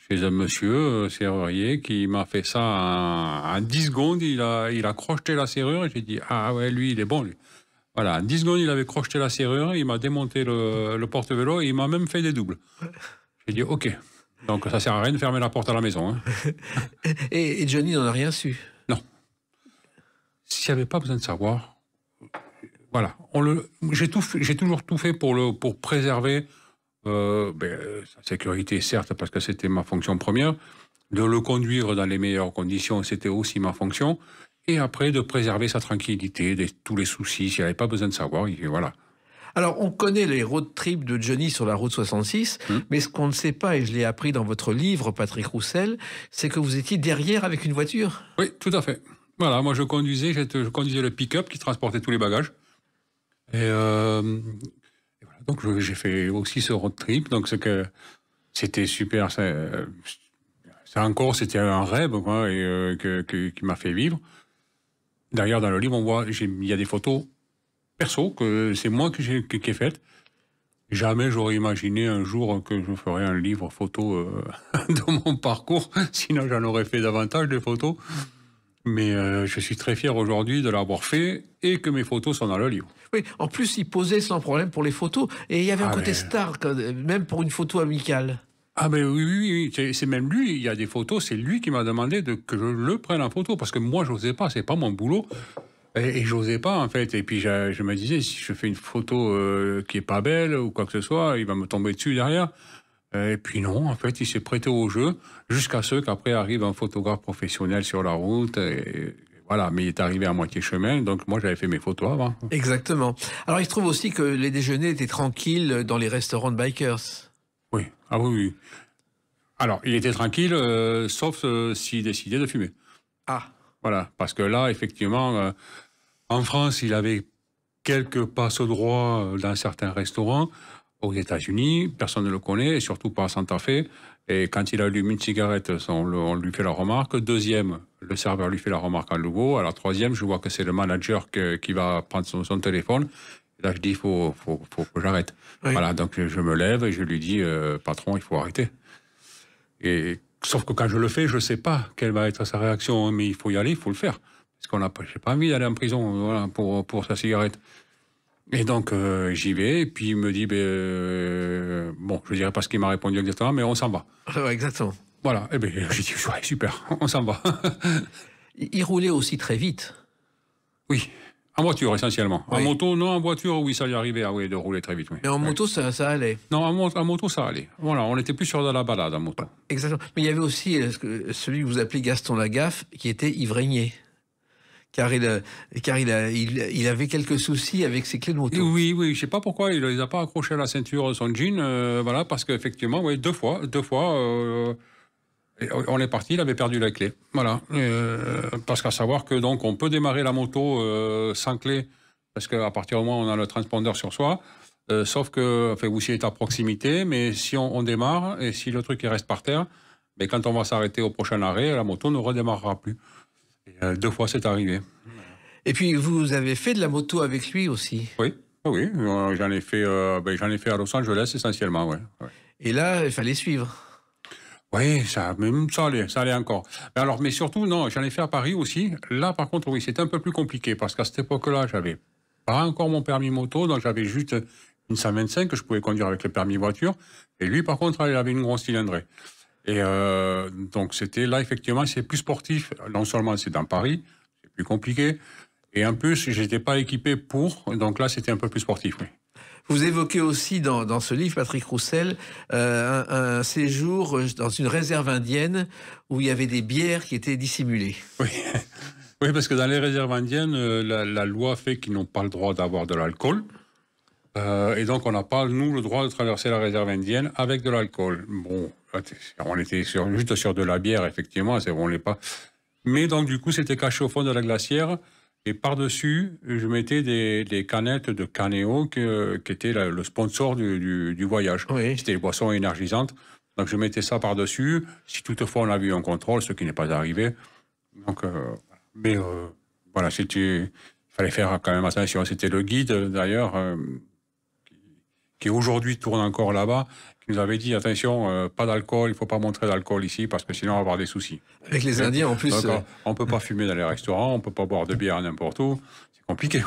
chez un monsieur serrurier qui m'a fait ça en 10 secondes, il a crocheté la serrure, et j'ai dit, ah ouais, lui, il est bon, lui. Voilà, en 10 secondes, il avait crocheté la serrure, il m'a démonté le porte-vélo, et il m'a même fait des doubles. J'ai dit, ok, donc ça sert à rien de fermer la porte à la maison. Hein. Et Johnny n'en a rien su. S'il n'y avait pas besoin de savoir, voilà. J'ai toujours tout fait pour préserver sa sécurité, certes, parce que c'était ma fonction première, de le conduire dans les meilleures conditions, c'était aussi ma fonction, et après de préserver sa tranquillité, tous les soucis, s'il n'y avait pas besoin de savoir, voilà. Alors, on connaît les road trips de Johnny sur la route 66, mais ce qu'on ne sait pas, et je l'ai appris dans votre livre, Patrick Roussel, c'est que vous étiez derrière avec une voiture. Oui, tout à fait. Voilà, moi je conduisais le pick-up qui transportait tous les bagages. Et voilà, donc j'ai fait aussi ce road trip. Donc c'était super. C'était un rêve, quoi, et qui m'a fait vivre. D'ailleurs, dans le livre, on voit, il y a des photos perso que c'est moi qui ai faites. Jamais j'aurais imaginé un jour que je ferais un livre photo de mon parcours. Sinon, j'en aurais fait davantage de photos. Mais je suis très fier aujourd'hui de l'avoir fait et que mes photos sont dans le livre. Oui, en plus, il posait sans problème pour les photos. Et il y avait un côté star, même pour une photo amicale. Ah ben oui. C'est même lui, il y a des photos, c'est lui qui m'a demandé que je le prenne en photo. Parce que moi, je n'osais pas, c'est pas mon boulot. Et je n'osais pas, en fait. Et puis, je me disais, si je fais une photo qui n'est pas belle ou quoi que ce soit, il va me tomber dessus derrière. Et puis non, en fait, il s'est prêté au jeu jusqu'à ce qu'après arrive un photographe professionnel sur la route. Et voilà, mais il est arrivé à moitié chemin, donc moi j'avais fait mes photos avant. Exactement. Alors il se trouve aussi que les déjeuners étaient tranquilles dans les restaurants de bikers. Oui, oui. Alors, il était tranquille, sauf s'il décidait de fumer. Ah. Voilà, parce que là, effectivement, en France, il avait quelques passe-droits dans certains restaurants. aux États-Unis, personne ne le connaît, et surtout pas à Santa Fe. Et quand il allume une cigarette, on lui fait la remarque. Deuxième, le serveur lui fait la remarque à nouveau. À la troisième, je vois que c'est le manager qui va prendre son téléphone. Et là, je dis, il faut que j'arrête. Oui. Voilà, donc je me lève et je lui dis, patron, il faut arrêter. Et, sauf que quand je le fais, je ne sais pas quelle va être sa réaction, mais il faut y aller, il faut le faire. Parce que j'ai pas envie d'aller en prison voilà, pour sa cigarette. Et donc, j'y vais, et puis il me dit, bon, je dirais pas ce qu'il m'a répondu exactement, mais on s'en va. Ouais, exactement. Voilà, et bien, j'ai dit, ouais, super, on s'en va. Il roulait aussi très vite. Oui, en voiture essentiellement. Oui. En moto, non, en voiture, oui, ça y arrivait de rouler très vite. Oui. Mais en moto, ça allait. Non, en moto, ça allait. Voilà, on était plus sur de la balade en moto. Exactement. Mais il y avait aussi celui que vous appelez Gaston Lagaffe, qui était ivraigné. Car il avait quelques soucis avec ses clés de moto. Oui, je ne sais pas pourquoi il ne les a pas accrochés à la ceinture de son jean, voilà, parce qu'effectivement, oui, deux fois, on est parti, il avait perdu la clé. Voilà. Parce qu'à savoir que donc on peut démarrer la moto sans clé, parce qu'à partir du moment où on a le transpondeur sur soi, sauf que, enfin, vous est à proximité, mais si on démarre, et si le truc il reste par terre, mais quand on va s'arrêter au prochain arrêt, la moto ne redémarrera plus. Et, deux fois, c'est arrivé. Et puis, vous avez fait de la moto avec lui aussi. Oui, j'en ai fait à Los Angeles essentiellement, ouais. Et là, il fallait suivre. Oui, ça allait encore. Mais surtout, non, j'en ai fait à Paris aussi. Là, par contre, oui, c'était un peu plus compliqué parce qu'à cette époque-là, j'avais pas encore mon permis moto, donc j'avais juste une 125 que je pouvais conduire avec le permis voiture. Et lui, par contre, il avait une grosse cylindrée. Et donc, c'était là, effectivement, c'est plus sportif. Non seulement c'est dans Paris, c'est plus compliqué. Et en plus, je n'étais pas équipé pour. Donc là, c'était un peu plus sportif, oui. Vous évoquez aussi dans ce livre, Patrick Roussel, un séjour dans une réserve indienne où il y avait des bières qui étaient dissimulées. Oui, oui, parce que dans les réserves indiennes, la loi fait qu'ils n'ont pas le droit d'avoir de l'alcool. Et donc, on n'a pas, nous, le droit de traverser la réserve indienne avec de l'alcool. Bon, on était juste sur de la bière, effectivement, on n'est pas... Mais donc, du coup, c'était caché au fond de la glacière. Et par-dessus, je mettais des canettes de Canéo qui était le sponsor du voyage. Oui. C'était des boissons énergisantes. Donc, je mettais ça par-dessus. Si toutefois on avait eu un contrôle, ce qui n'est pas arrivé. Donc, voilà, il fallait faire quand même attention. C'était le guide, d'ailleurs, qui aujourd'hui tourne encore là-bas, qui nous avait dit, attention, pas d'alcool, il ne faut pas montrer d'alcool ici, parce que sinon on va avoir des soucis. Avec les Indiens, en plus... On ne peut pas fumer dans les restaurants, on ne peut pas boire de bière n'importe où, c'est compliqué.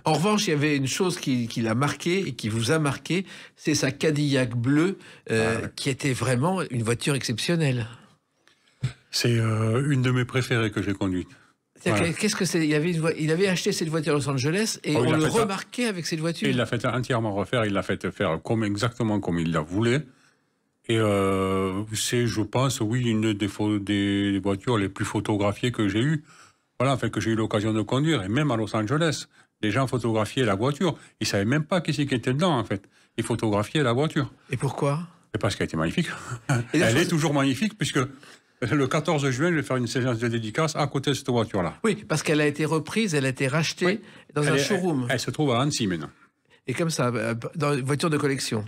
En revanche, il y avait une chose qui l'a marqué et qui vous a marqué, c'est sa Cadillac bleue, qui était vraiment une voiture exceptionnelle. C'est une de mes préférées que j'ai conduite. Voilà. Qu'est-ce que c'est ? Il avait acheté cette voiture à Los Angeles et on le remarquait avec cette voiture. Il l'a fait entièrement refaire, il l'a fait faire exactement comme il la voulait. Et c'est, je pense, oui, une des voitures les plus photographiées que j'ai eues. Voilà, enfin, que j'ai eu l'occasion de conduire. Et même à Los Angeles, les gens photographiaient la voiture. Ils ne savaient même pas qui c'est qui était dedans, en fait. Ils photographiaient la voiture. Et pourquoi ? Et parce qu'elle était magnifique. Elle est toujours magnifique, puisque... Le 14 juin, je vais faire une séance de dédicace à côté de cette voiture-là. Oui, parce qu'elle a été reprise, elle a été rachetée dans un showroom. Elle se trouve à Annecy maintenant. Et comme ça, dans une voiture de collection.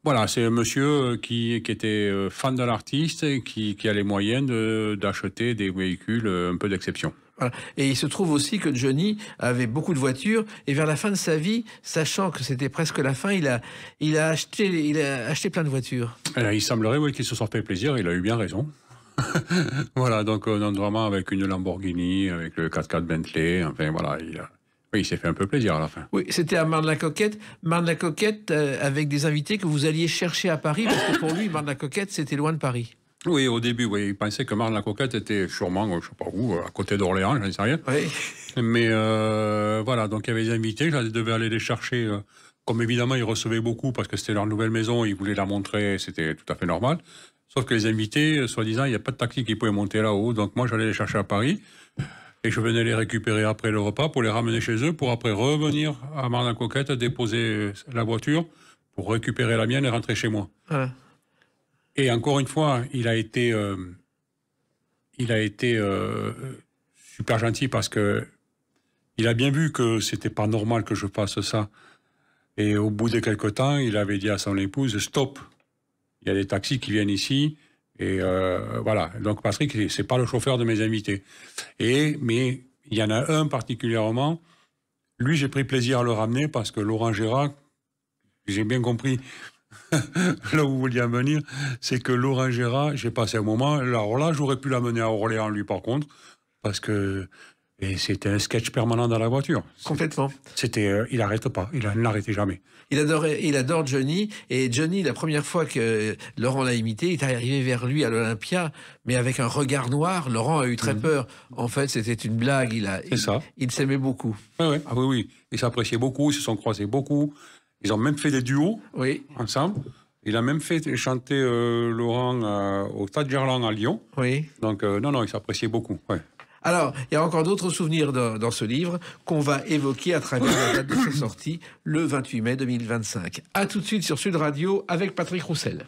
Voilà, c'est un monsieur qui était fan de l'artiste et qui a les moyens d'acheter des véhicules un peu d'exception. Voilà. Et il se trouve aussi que Johnny avait beaucoup de voitures et vers la fin de sa vie, sachant que c'était presque la fin, il a acheté plein de voitures. Il semblerait qu'il se soit fait plaisir, il a eu bien raison. Voilà, donc vraiment avec une Lamborghini, avec le 4x4 Bentley, enfin voilà, il s'est fait un peu plaisir à la fin. Oui, c'était à Marne-la-Coquette. Marne-la-Coquette avec des invités que vous alliez chercher à Paris, parce que pour lui, Marne-la-Coquette, c'était loin de Paris. Oui, au début, oui, il pensait que Marne-la-Coquette était sûrement, je ne sais pas où, à côté d'Orléans, je ne sais rien. Oui. Mais voilà, donc il y avait des invités, je devais aller les chercher. Comme évidemment, ils recevaient beaucoup parce que c'était leur nouvelle maison, ils voulaient la montrer, c'était tout à fait normal. Sauf que les invités, soi-disant, il n'y a pas de taxi qui pouvait monter là-haut. Donc moi, j'allais les chercher à Paris. Et je venais les récupérer après le repas pour les ramener chez eux, pour après revenir à Marne-la-Coquette, déposer la voiture, pour récupérer la mienne et rentrer chez moi. Ah. Et encore une fois, il a été super gentil parce que il a bien vu que c'était pas normal que je fasse ça. Et au bout de quelques temps, il avait dit à son épouse, stop, il y a des taxis qui viennent ici. Et voilà, donc Patrick, c'est pas le chauffeur de mes invités. Mais il y en a un particulièrement, lui j'ai pris plaisir à le ramener parce que Laurent Gérard, j'ai bien compris là où vous vouliez en venir, c'est que Laurent Gérard, j'ai passé un moment, alors là j'aurais pu l'amener à Orléans lui par contre, parce que c'était un sketch permanent dans la voiture. Complètement. Il n'arrête pas, il n'arrêtait jamais. Il adore Johnny. Et Johnny, la première fois que Laurent l'a imité, il est arrivé vers lui à l'Olympia, mais avec un regard noir. Laurent a eu très peur. En fait, c'était une blague. Il s'aimait beaucoup. Ouais. Ah oui. Ils s'appréciaient beaucoup, ils se sont croisés beaucoup. Ils ont même fait des duos ensemble. Il a même fait chanter Laurent au Stade Gerland à Lyon. Oui. Donc, non, ils s'appréciaient beaucoup. Ouais. Alors, il y a encore d'autres souvenirs dans ce livre qu'on va évoquer à travers la date de sa sortie, le 28 mai 2025. A tout de suite sur Sud Radio avec Patrick Roussel.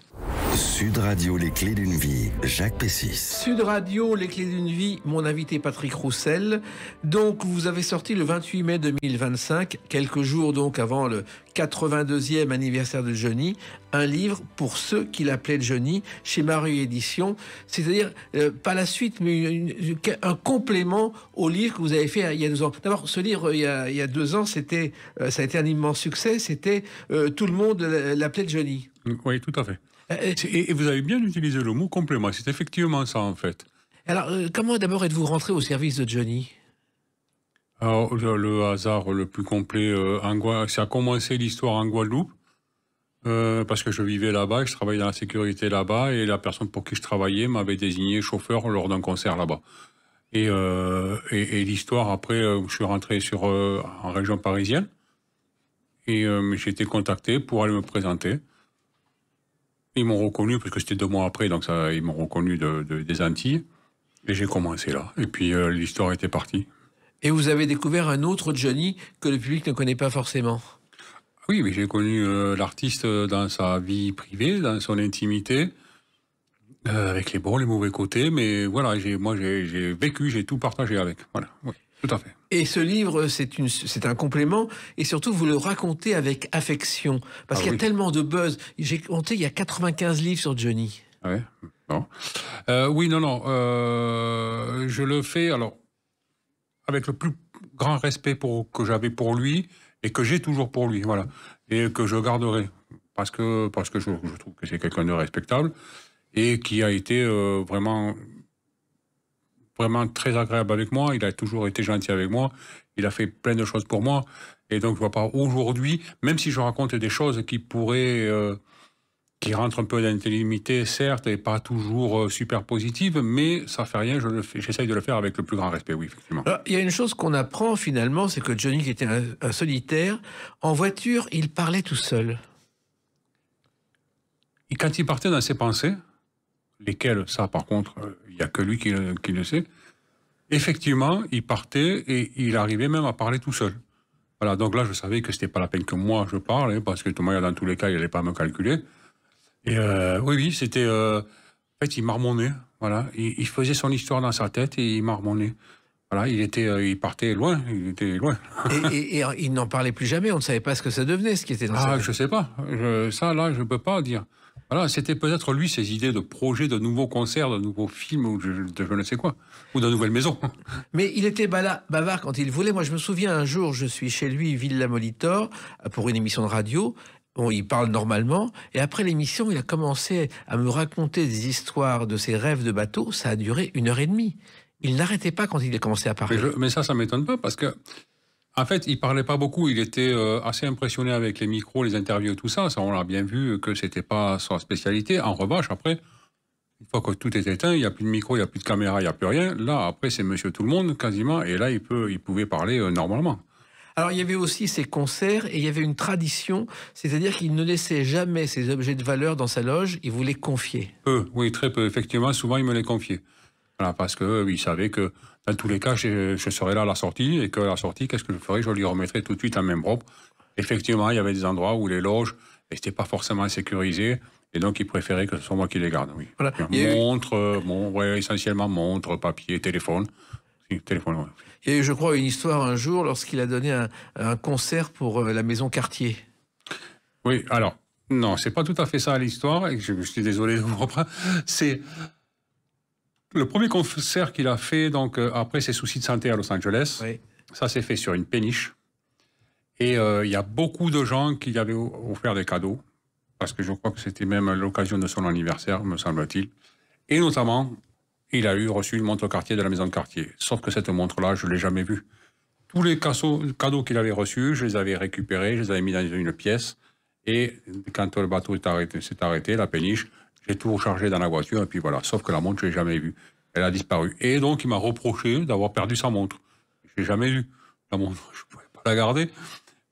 Sud Radio, les clés d'une vie, Jacques Pessis. Sud Radio, les clés d'une vie, mon invité Patrick Roussel. Donc, vous avez sorti le 28 mai 2025, quelques jours donc avant le 82e anniversaire de Johnny, un livre pour ceux qui l'appelaient Johnny, chez Maru Éditions. C'est-à-dire, pas la suite, mais un complément au livre que vous avez fait il y a 2 ans. D'abord, ce livre, il y a 2 ans, ça a été un immense succès. C'était tout le monde l'appelait Johnny. Oui, tout à fait. Et vous avez bien utilisé le mot complément. C'est effectivement ça, en fait. Alors, comment d'abord êtes-vous rentré au service de Johnny ? Alors, le hasard le plus complet, ça a commencé l'histoire en Guadeloupe, parce que je vivais là-bas, je travaillais dans la sécurité là-bas, et la personne pour qui je travaillais m'avait désigné chauffeur lors d'un concert là-bas. Et l'histoire, après, je suis rentré en région parisienne, et j'ai été contacté pour aller me présenter. Ils m'ont reconnu, parce que c'était 2 mois après, donc ils m'ont reconnu des Antilles. Et j'ai commencé là. Et puis l'histoire était partie. Et vous avez découvert un autre Johnny que le public ne connaît pas forcément. Oui, mais j'ai connu l'artiste dans sa vie privée, dans son intimité, avec les bons, les mauvais côtés. Mais voilà, j'ai vécu, j'ai tout partagé avec. Voilà, oui, tout à fait. Et ce livre, c'est un complément, et surtout, vous le racontez avec affection. Parce qu'il y a tellement de buzz. J'ai compté, il y a 95 livres sur Johnny. Ouais, bon. Oui, non. Je le fais, alors, avec le plus grand respect que j'avais pour lui, et que j'ai toujours pour lui, voilà. Et que je garderai. Parce que je trouve que c'est quelqu'un de respectable, et qui a été vraiment très agréable avec moi, il a toujours été gentil avec moi, il a fait plein de choses pour moi, et donc je vois pas aujourd'hui, même si je raconte des choses qui qui rentrent un peu dans l'intimité, certes, et pas toujours super positives, mais ça fait rien, j'essaye de le faire avec le plus grand respect, oui, effectivement. Alors, il y a une chose qu'on apprend finalement, c'est que Johnny, qui était un solitaire, en voiture, il parlait tout seul. Et quand il partait dans ses pensées, lesquelles, ça par contre, il n'y a que lui qui le sait, effectivement, il partait et il arrivait même à parler tout seul. Voilà, donc là, je savais que c'était pas la peine que moi je parle, hein, parce que dans tous les cas, il n'allait pas me calculer. Et oui, c'était... en fait, il marmonnait, voilà. Il faisait son histoire dans sa tête et il marmonnait. Voilà, il partait loin, il était loin. et il n'en parlait plus jamais, on ne savait pas ce que ça devenait, ce qui était dans sa tête. Je sais pas. Ça, là, je peux pas dire. Voilà, c'était peut-être lui, ses idées de projets, de nouveaux concerts, de nouveaux films, ou je ne sais quoi, ou de nouvelles maisons. Mais il était bavard quand il voulait. Moi, je me souviens, un jour, je suis chez lui, Villa Molitor, pour une émission de radio. Bon, il parle normalement, et après l'émission, il a commencé à me raconter des histoires de ses rêves de bateau. Ça a duré 1h30. Il n'arrêtait pas quand il a commencé à parler. Mais ça m'étonne pas, parce que en fait, il parlait pas beaucoup. Il était assez impressionné avec les micros, les interviews, tout ça. Ça, on l'a bien vu que c'était pas sa spécialité. En revanche, après, une fois que tout est éteint, il n'y a plus de micro, il n'y a plus de caméra, il n'y a plus rien. Là, après, c'est Monsieur Tout le Monde quasiment, et là, il pouvait parler normalement. Alors, il y avait aussi ses concerts, et il y avait une tradition, c'est-à-dire qu'il ne laissait jamais ses objets de valeur dans sa loge. Il vous les confiait. Oui, très peu. Effectivement, souvent, il me les confiait. Voilà, parce que il savait que dans tous les cas, je serais là à la sortie, et que à la sortie, qu'est-ce que je ferais? Je lui remettrais tout de suite en main propre. Effectivement, il y avait des endroits où les loges n'étaient pas forcément sécurisées, et donc il préférait que ce soit moi qui les garde. Oui. Voilà. Montre, essentiellement montre, papier, téléphone. Téléphone, ouais. Il y a eu, je crois, une histoire un jour lorsqu'il a donné un concert pour la maison Cartier. Oui, alors, non, c'est pas tout à fait ça l'histoire, et je suis désolé de vous reprendre. C'est le premier concert qu'il a fait, donc, après ses soucis de santé à Los Angeles. Oui. Ça s'est fait sur une péniche. Et il y a beaucoup de gens qui lui avaient offert des cadeaux, parce que je crois que c'était même l'occasion de son anniversaire, me semble-t-il. Et notamment, il a reçu une montre Cartier de la maison de Cartier. Sauf que cette montre-là, je ne l'ai jamais vue. Tous les cadeaux qu'il avait reçus, je les avais récupérés, je les avais mis dans une pièce. Et quand le bateau s'est arrêté, la péniche, j'ai tout rechargé dans la voiture, et puis voilà. Sauf que la montre, je ne l'ai jamais vue. Elle a disparu. Et donc, il m'a reproché d'avoir perdu sa montre. Je l'ai jamais vue. La montre, je ne pouvais pas la garder.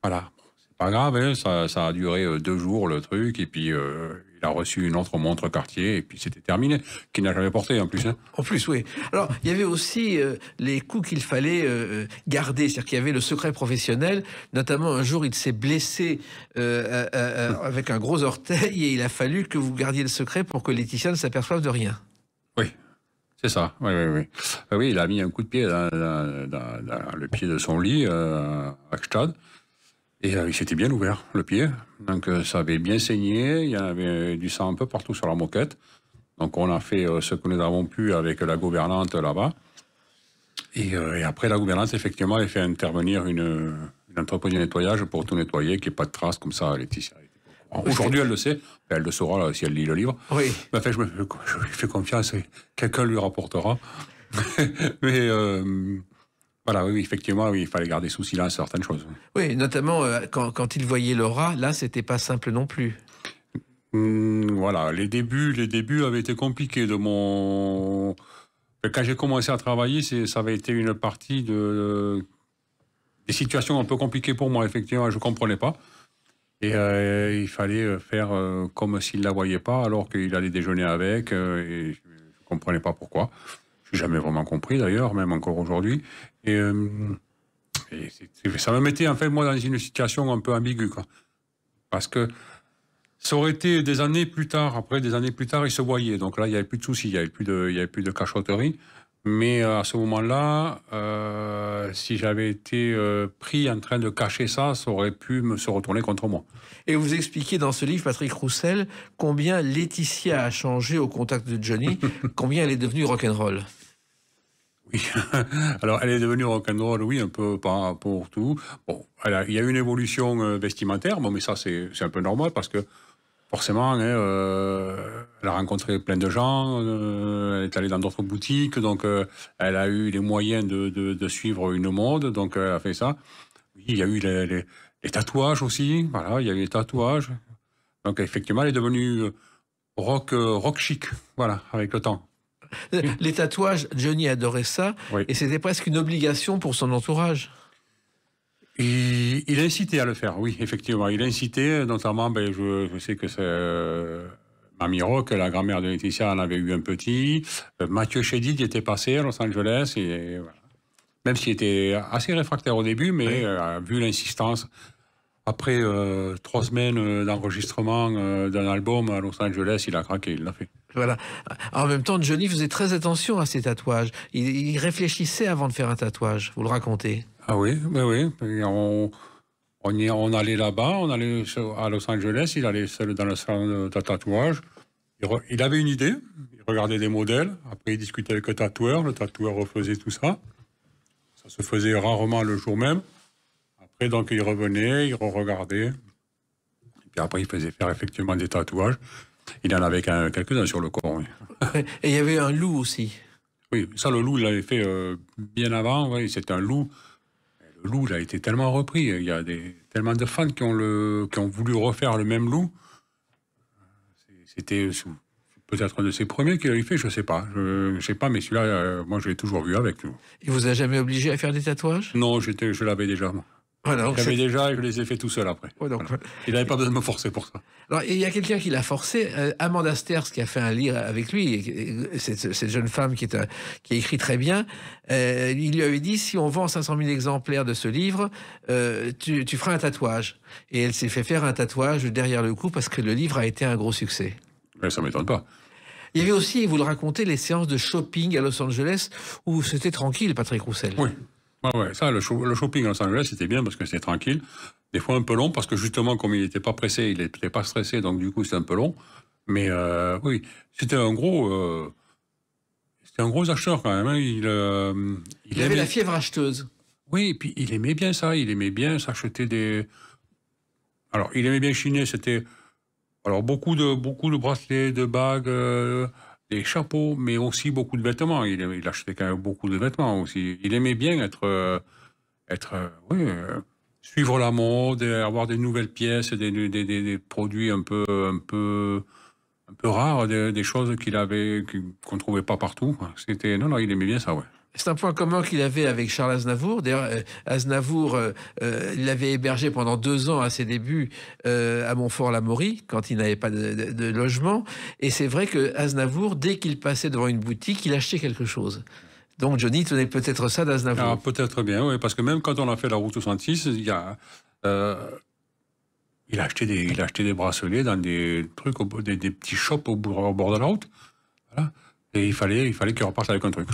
Voilà. C'est pas grave, hein. Ça a duré 2 jours, le truc, et puis il a reçu une autre montre Cartier, et puis c'était terminé. Qu'il n'a jamais porté, en plus. Hein. En plus, oui. Alors, il y avait aussi les coups qu'il fallait garder, c'est-à-dire qu'il y avait le secret professionnel. Notamment, un jour, il s'est blessé avec un gros orteil, et il a fallu que vous gardiez le secret pour que Laetitia ne s'aperçoive de rien. Oui. C'est ça, oui. Oui, il a mis un coup de pied dans le pied de son lit à Gstaad. Et il s'était bien ouvert, le pied. Donc ça avait bien saigné, il y avait du sang un peu partout sur la moquette. Donc on a fait ce que nous avons pu avec la gouvernante là-bas. Et après, la gouvernante, effectivement, elle fait intervenir une entreprise de nettoyage pour tout nettoyer, qu'il n'y ait pas de traces comme ça, Laetitia. Aujourd'hui, elle le sait, elle le saura si elle lit le livre. Oui. Mais enfin, je lui fais confiance et quelqu'un lui rapportera. Mais voilà, oui, effectivement, oui, il fallait garder sous silence certaines choses. Oui, notamment quand il voyait Laura, là, c'était pas simple non plus. Voilà, les débuts avaient été compliqués de mon... Quand j'ai commencé à travailler, ça avait été une partie des situations un peu compliquées pour moi, effectivement, je ne comprenais pas. Et il fallait faire comme s'il ne la voyait pas, alors qu'il allait déjeuner avec, et je ne comprenais pas pourquoi. Je n'ai jamais vraiment compris, d'ailleurs, même encore aujourd'hui. Et ça me mettait, en fait, moi, dans une situation un peu ambiguë, quoi. Parce que ça aurait été des années plus tard, après des années plus tard, ils se voyaient. Donc là, il n'y avait plus de soucis, il n'y avait plus de cachotterie. Mais à ce moment-là, si j'avais été pris en train de cacher ça, ça aurait pu se retourner contre moi. Et vous expliquez dans ce livre, Patrick Roussel, combien Laetitia a changé au contact de Johnny, combien elle est devenue rock'n'roll. Oui, alors elle est devenue rock'n'roll, oui, un peu pas pour tout. Bon, il y a eu une évolution vestimentaire, bon, mais ça c'est un peu normal parce que forcément, elle a rencontré plein de gens, elle est allée dans d'autres boutiques, donc elle a eu les moyens de suivre une mode, donc elle a fait ça. Oui, il y a eu les tatouages aussi, voilà, il y a eu les tatouages. Donc effectivement, elle est devenue rock chic, voilà, avec le temps. Les tatouages, Johnny adorait ça, Oui. et c'était presque une obligation pour son entourage. Et il a incité à le faire, oui, effectivement. Il a incité, notamment, je sais que c'est Mamie Rock, la grand-mère de Laetitia, en avait eu un petit. Mathieu Chédid y était passé à Los Angeles, et voilà. Même s'il était assez réfractaire au début, mais vu l'insistance, après 3 semaines d'enregistrement d'un album à Los Angeles, il a craqué, il l'a fait. Voilà. En même temps, Johnny faisait très attention à ses tatouages. Il réfléchissait avant de faire un tatouage, vous le racontez. Ah oui, oui. On allait là-bas, on allait à Los Angeles, il allait seul dans le salon de tatouage. Il avait une idée, il regardait des modèles, après il discutait avec le tatoueur refaisait tout ça. Ça se faisait rarement le jour même. Après, donc, il revenait, il regardait. Et puis après, il faisait faire effectivement des tatouages. Il en avait quelques-uns sur le corps, oui. Et il y avait un loup aussi. Oui, ça, le loup, il l'avait fait bien avant. Oui, c'est un loup. Le loup, il a été tellement repris. Il y a tellement de fans qui ont voulu refaire le même loup. C'était peut-être un de ses premiers qu'il avait fait, je ne sais pas. Je sais pas, mais celui-là, moi, je l'ai toujours vu avec. Il vous a jamais obligé à faire des tatouages? Non, je l'avais déjà, moi. Voilà, je l'avais déjà et je les ai fait tout seul après. Ouais, donc, voilà. Il n'avait pas besoin de me forcer pour ça. Alors, il y a quelqu'un qui l'a forcé, Amanda Sters, qui a fait un livre avec lui, cette jeune femme qui a écrit très bien. Il lui avait dit, si on vend 500 000 exemplaires de ce livre, tu feras un tatouage. Et elle s'est fait faire un tatouage derrière le cou parce que le livre a été un gros succès. Mais ça ne m'étonne pas. Il y avait aussi, vous le racontez, les séances de shopping à Los Angeles où c'était tranquille, Patrick Roussel. Oui. Ouais, ça, le shopping à Los Angeles, c'était bien parce que c'était tranquille. Des fois un peu long, parce que justement, comme il n'était pas pressé, il n'était pas stressé, donc du coup, c'est un peu long. Mais oui, c'était un gros acheteur quand même. Hein. Il avait la fièvre acheteuse. Oui, et puis il aimait bien ça. Il aimait bien s'acheter des... Alors, il aimait bien chiner, c'était... Alors, beaucoup de bracelets, de bagues, des chapeaux, mais aussi beaucoup de vêtements. Il achetait quand même beaucoup de vêtements aussi. Il aimait bien suivre la mode, avoir des nouvelles pièces, des produits un peu rares, des choses qu'on trouvait pas partout. Non, il aimait bien ça, ouais. C'est un point commun qu'il avait avec Charles Aznavour. D'ailleurs, Aznavour, il l'avait hébergé pendant 2 ans à ses débuts à Montfort-l'Amaury, quand il n'avait pas de logement. Et c'est vrai que Aznavour, dès qu'il passait devant une boutique, il achetait quelque chose. Donc Johnny tenait peut-être ça d'Aznavour. Ah, peut-être bien, oui, parce que même quand on a fait la route 66, il a acheté des bracelets dans des trucs, des petits shops au bord de la route. Voilà. Et il fallait qu'il reparte avec un truc.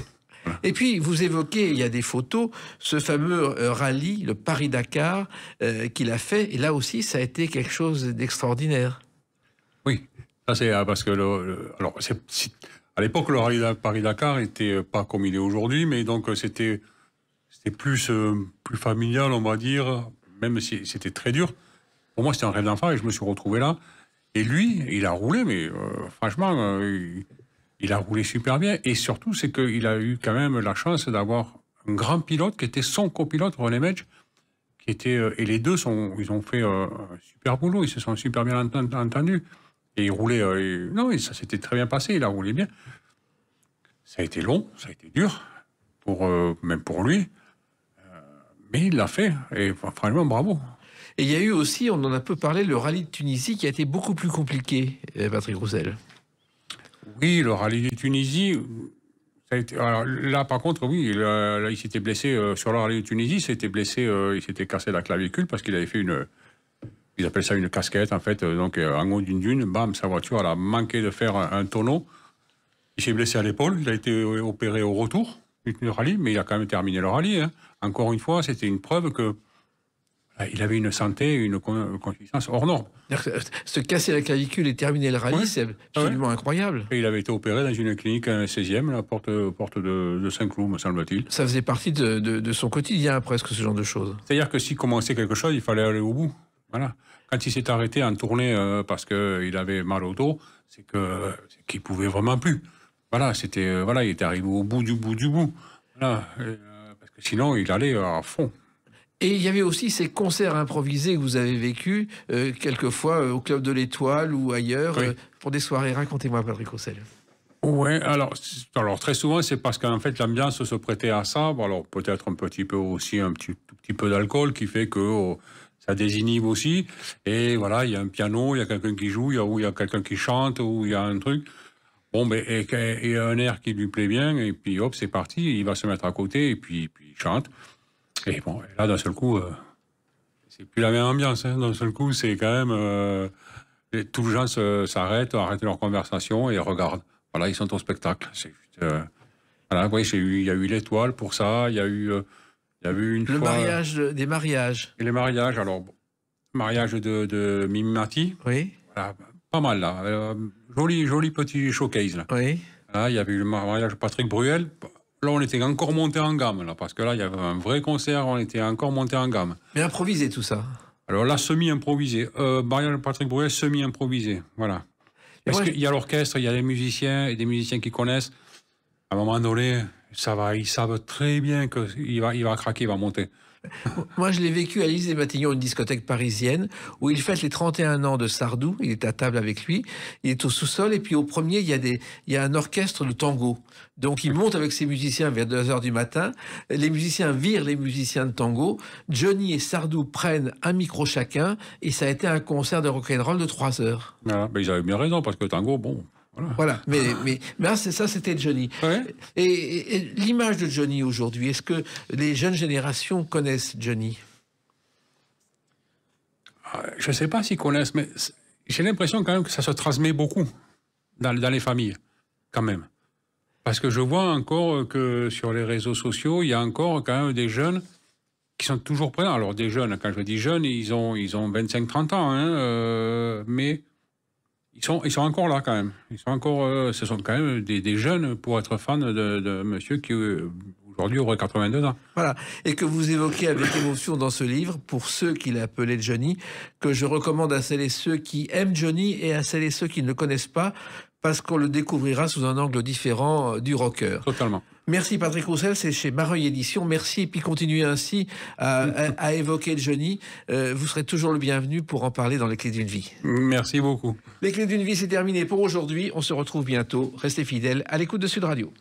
Voilà. Et puis, vous évoquez, il y a des photos, ce fameux rallye, le Paris-Dakar, qu'il a fait. Et là aussi, ça a été quelque chose d'extraordinaire. Oui, ça c'est parce que à l'époque, le rallye Paris-Dakar n'était pas comme il est aujourd'hui, mais donc c'était plus familial, on va dire, même si c'était très dur. Pour moi, c'était un rêve d'enfant et je me suis retrouvé là. Et lui, il a roulé, mais franchement, il a roulé super bien. Et surtout, c'est qu'il a eu quand même la chance d'avoir un grand pilote qui était son copilote, René Medge, et les deux ils ont fait un super boulot, ils se sont super bien entendus. Et il roulait, ça s'était très bien passé, il a roulé bien. Ça a été long, ça a été dur, même pour lui. Mais il l'a fait, et franchement, bravo. Et il y a eu aussi, on en a peu parlé, le rallye de Tunisie qui a été beaucoup plus compliqué, Patrick Roussel. Oui, le rallye de Tunisie, ça a été, alors là par contre, oui, là, il s'était blessé sur le rallye de Tunisie, il s'était cassé la clavicule parce qu'il avait fait ils appellent ça une casquette en fait, donc en haut d'une dune, bam, sa voiture, elle a manqué de faire un tonneau. Il s'est blessé à l'épaule, il a été opéré au retour du rallye, mais il a quand même terminé le rallye. Hein. Encore une fois, c'était une preuve que il avait une santé, une consistance hors norme. Se casser la clavicule et terminer le rallye, c'est absolument incroyable. Et il avait été opéré dans une clinique 16e, la porte de Saint-Cloud, me semble-t-il. Ça faisait partie de son quotidien, presque, ce genre de choses. C'est-à-dire que s'il commençait quelque chose, il fallait aller au bout. Voilà. Quand il s'est arrêté en tournée parce qu'il avait mal au dos, c'est qu'il pouvait vraiment plus. Voilà, il était arrivé au bout du bout. Voilà. Parce que sinon, il allait à fond. Et il y avait aussi ces concerts improvisés que vous avez vécus, quelquefois au Club de l'Étoile ou ailleurs, oui. Pour des soirées. Racontez-moi, Patrick Roussel. Oui, alors très souvent, c'est parce qu'en fait, l'ambiance se prêtait à ça. Bon, alors peut-être un petit peu aussi, tout petit peu d'alcool qui fait que ça désinhibe aussi. Et voilà, il y a un piano, il y a quelqu'un qui joue, il y a quelqu'un qui chante, ou il y a un truc. Bon, ben, et un air qui lui plaît bien, et puis hop, c'est parti, il va se mettre à côté, et puis il chante. Et bon, là, d'un seul coup, c'est plus la même ambiance. Hein. D'un seul coup, c'est quand même... tous les gens s'arrêtent, arrêtent leur conversation et regardent. Voilà, ils sont au spectacle. C'est juste... voilà, oui, il y a eu l'Étoile pour ça, il y a eu une fois... Le mariage, des mariages. Et les mariages, alors, mariage de Mimi Mati. Oui. Voilà, pas mal, là. Joli petit showcase, là. Oui. Là, il y avait eu le mariage de Patrick Bruel. Là, on était encore monté en gamme, là, parce que là, il y avait un vrai concert, on était encore monté en gamme. Mais improvisé, tout ça. Alors là, semi-improvisé. Mariage de Patrick Bruel, semi-improvisé. Voilà. Parce qu'il y a l'orchestre, il y a des musiciens, et des musiciens qui connaissent. À un moment donné, ils savent très bien qu'il va craquer, il va monter. Moi, je l'ai vécu à l'Élysée-Matignon, une discothèque parisienne, où il fête les 31 ans de Sardou. Il est à table avec lui. Il est au sous-sol. Et puis, au premier, il y a un orchestre de tango. Donc, il monte avec ses musiciens vers 2h du matin. Les musiciens virent les musiciens de tango. Johnny et Sardou prennent un micro chacun. Et ça a été un concert de rock'n'roll de 3 heures. Voilà, ben, ils avaient bien raison, parce que le tango, bon... Voilà, mais ça, c'était Johnny. Ouais. Et l'image de Johnny aujourd'hui, est-ce que les jeunes générations connaissent Johnny? Je ne sais pas s'ils connaissent, mais j'ai l'impression quand même que ça se transmet beaucoup dans les familles, quand même. Parce que je vois encore que sur les réseaux sociaux, il y a encore quand même des jeunes qui sont toujours présents. Alors des jeunes, quand je dis jeunes, ils ont 25-30 ans, hein, mais ils sont encore là quand même. Ils sont encore, ce sont quand même des jeunes pour être fans de monsieur qui aujourd'hui aurait 82 ans. Voilà, et que vous évoquez avec émotion dans ce livre, pour ceux qui l'appelaient Johnny, que je recommande à celles et ceux qui aiment Johnny et à celles et ceux qui ne le connaissent pas, parce qu'on le découvrira sous un angle différent du rocker. Totalement. Merci Patrick Roussel, c'est chez Mareuil Éditions. Merci, et puis continuez ainsi à évoquer Johnny. Vous serez toujours le bienvenu pour en parler dans Les Clés d'une vie. Merci beaucoup. Les Clés d'une vie, c'est terminé pour aujourd'hui. On se retrouve bientôt. Restez fidèles à l'écoute de Sud Radio.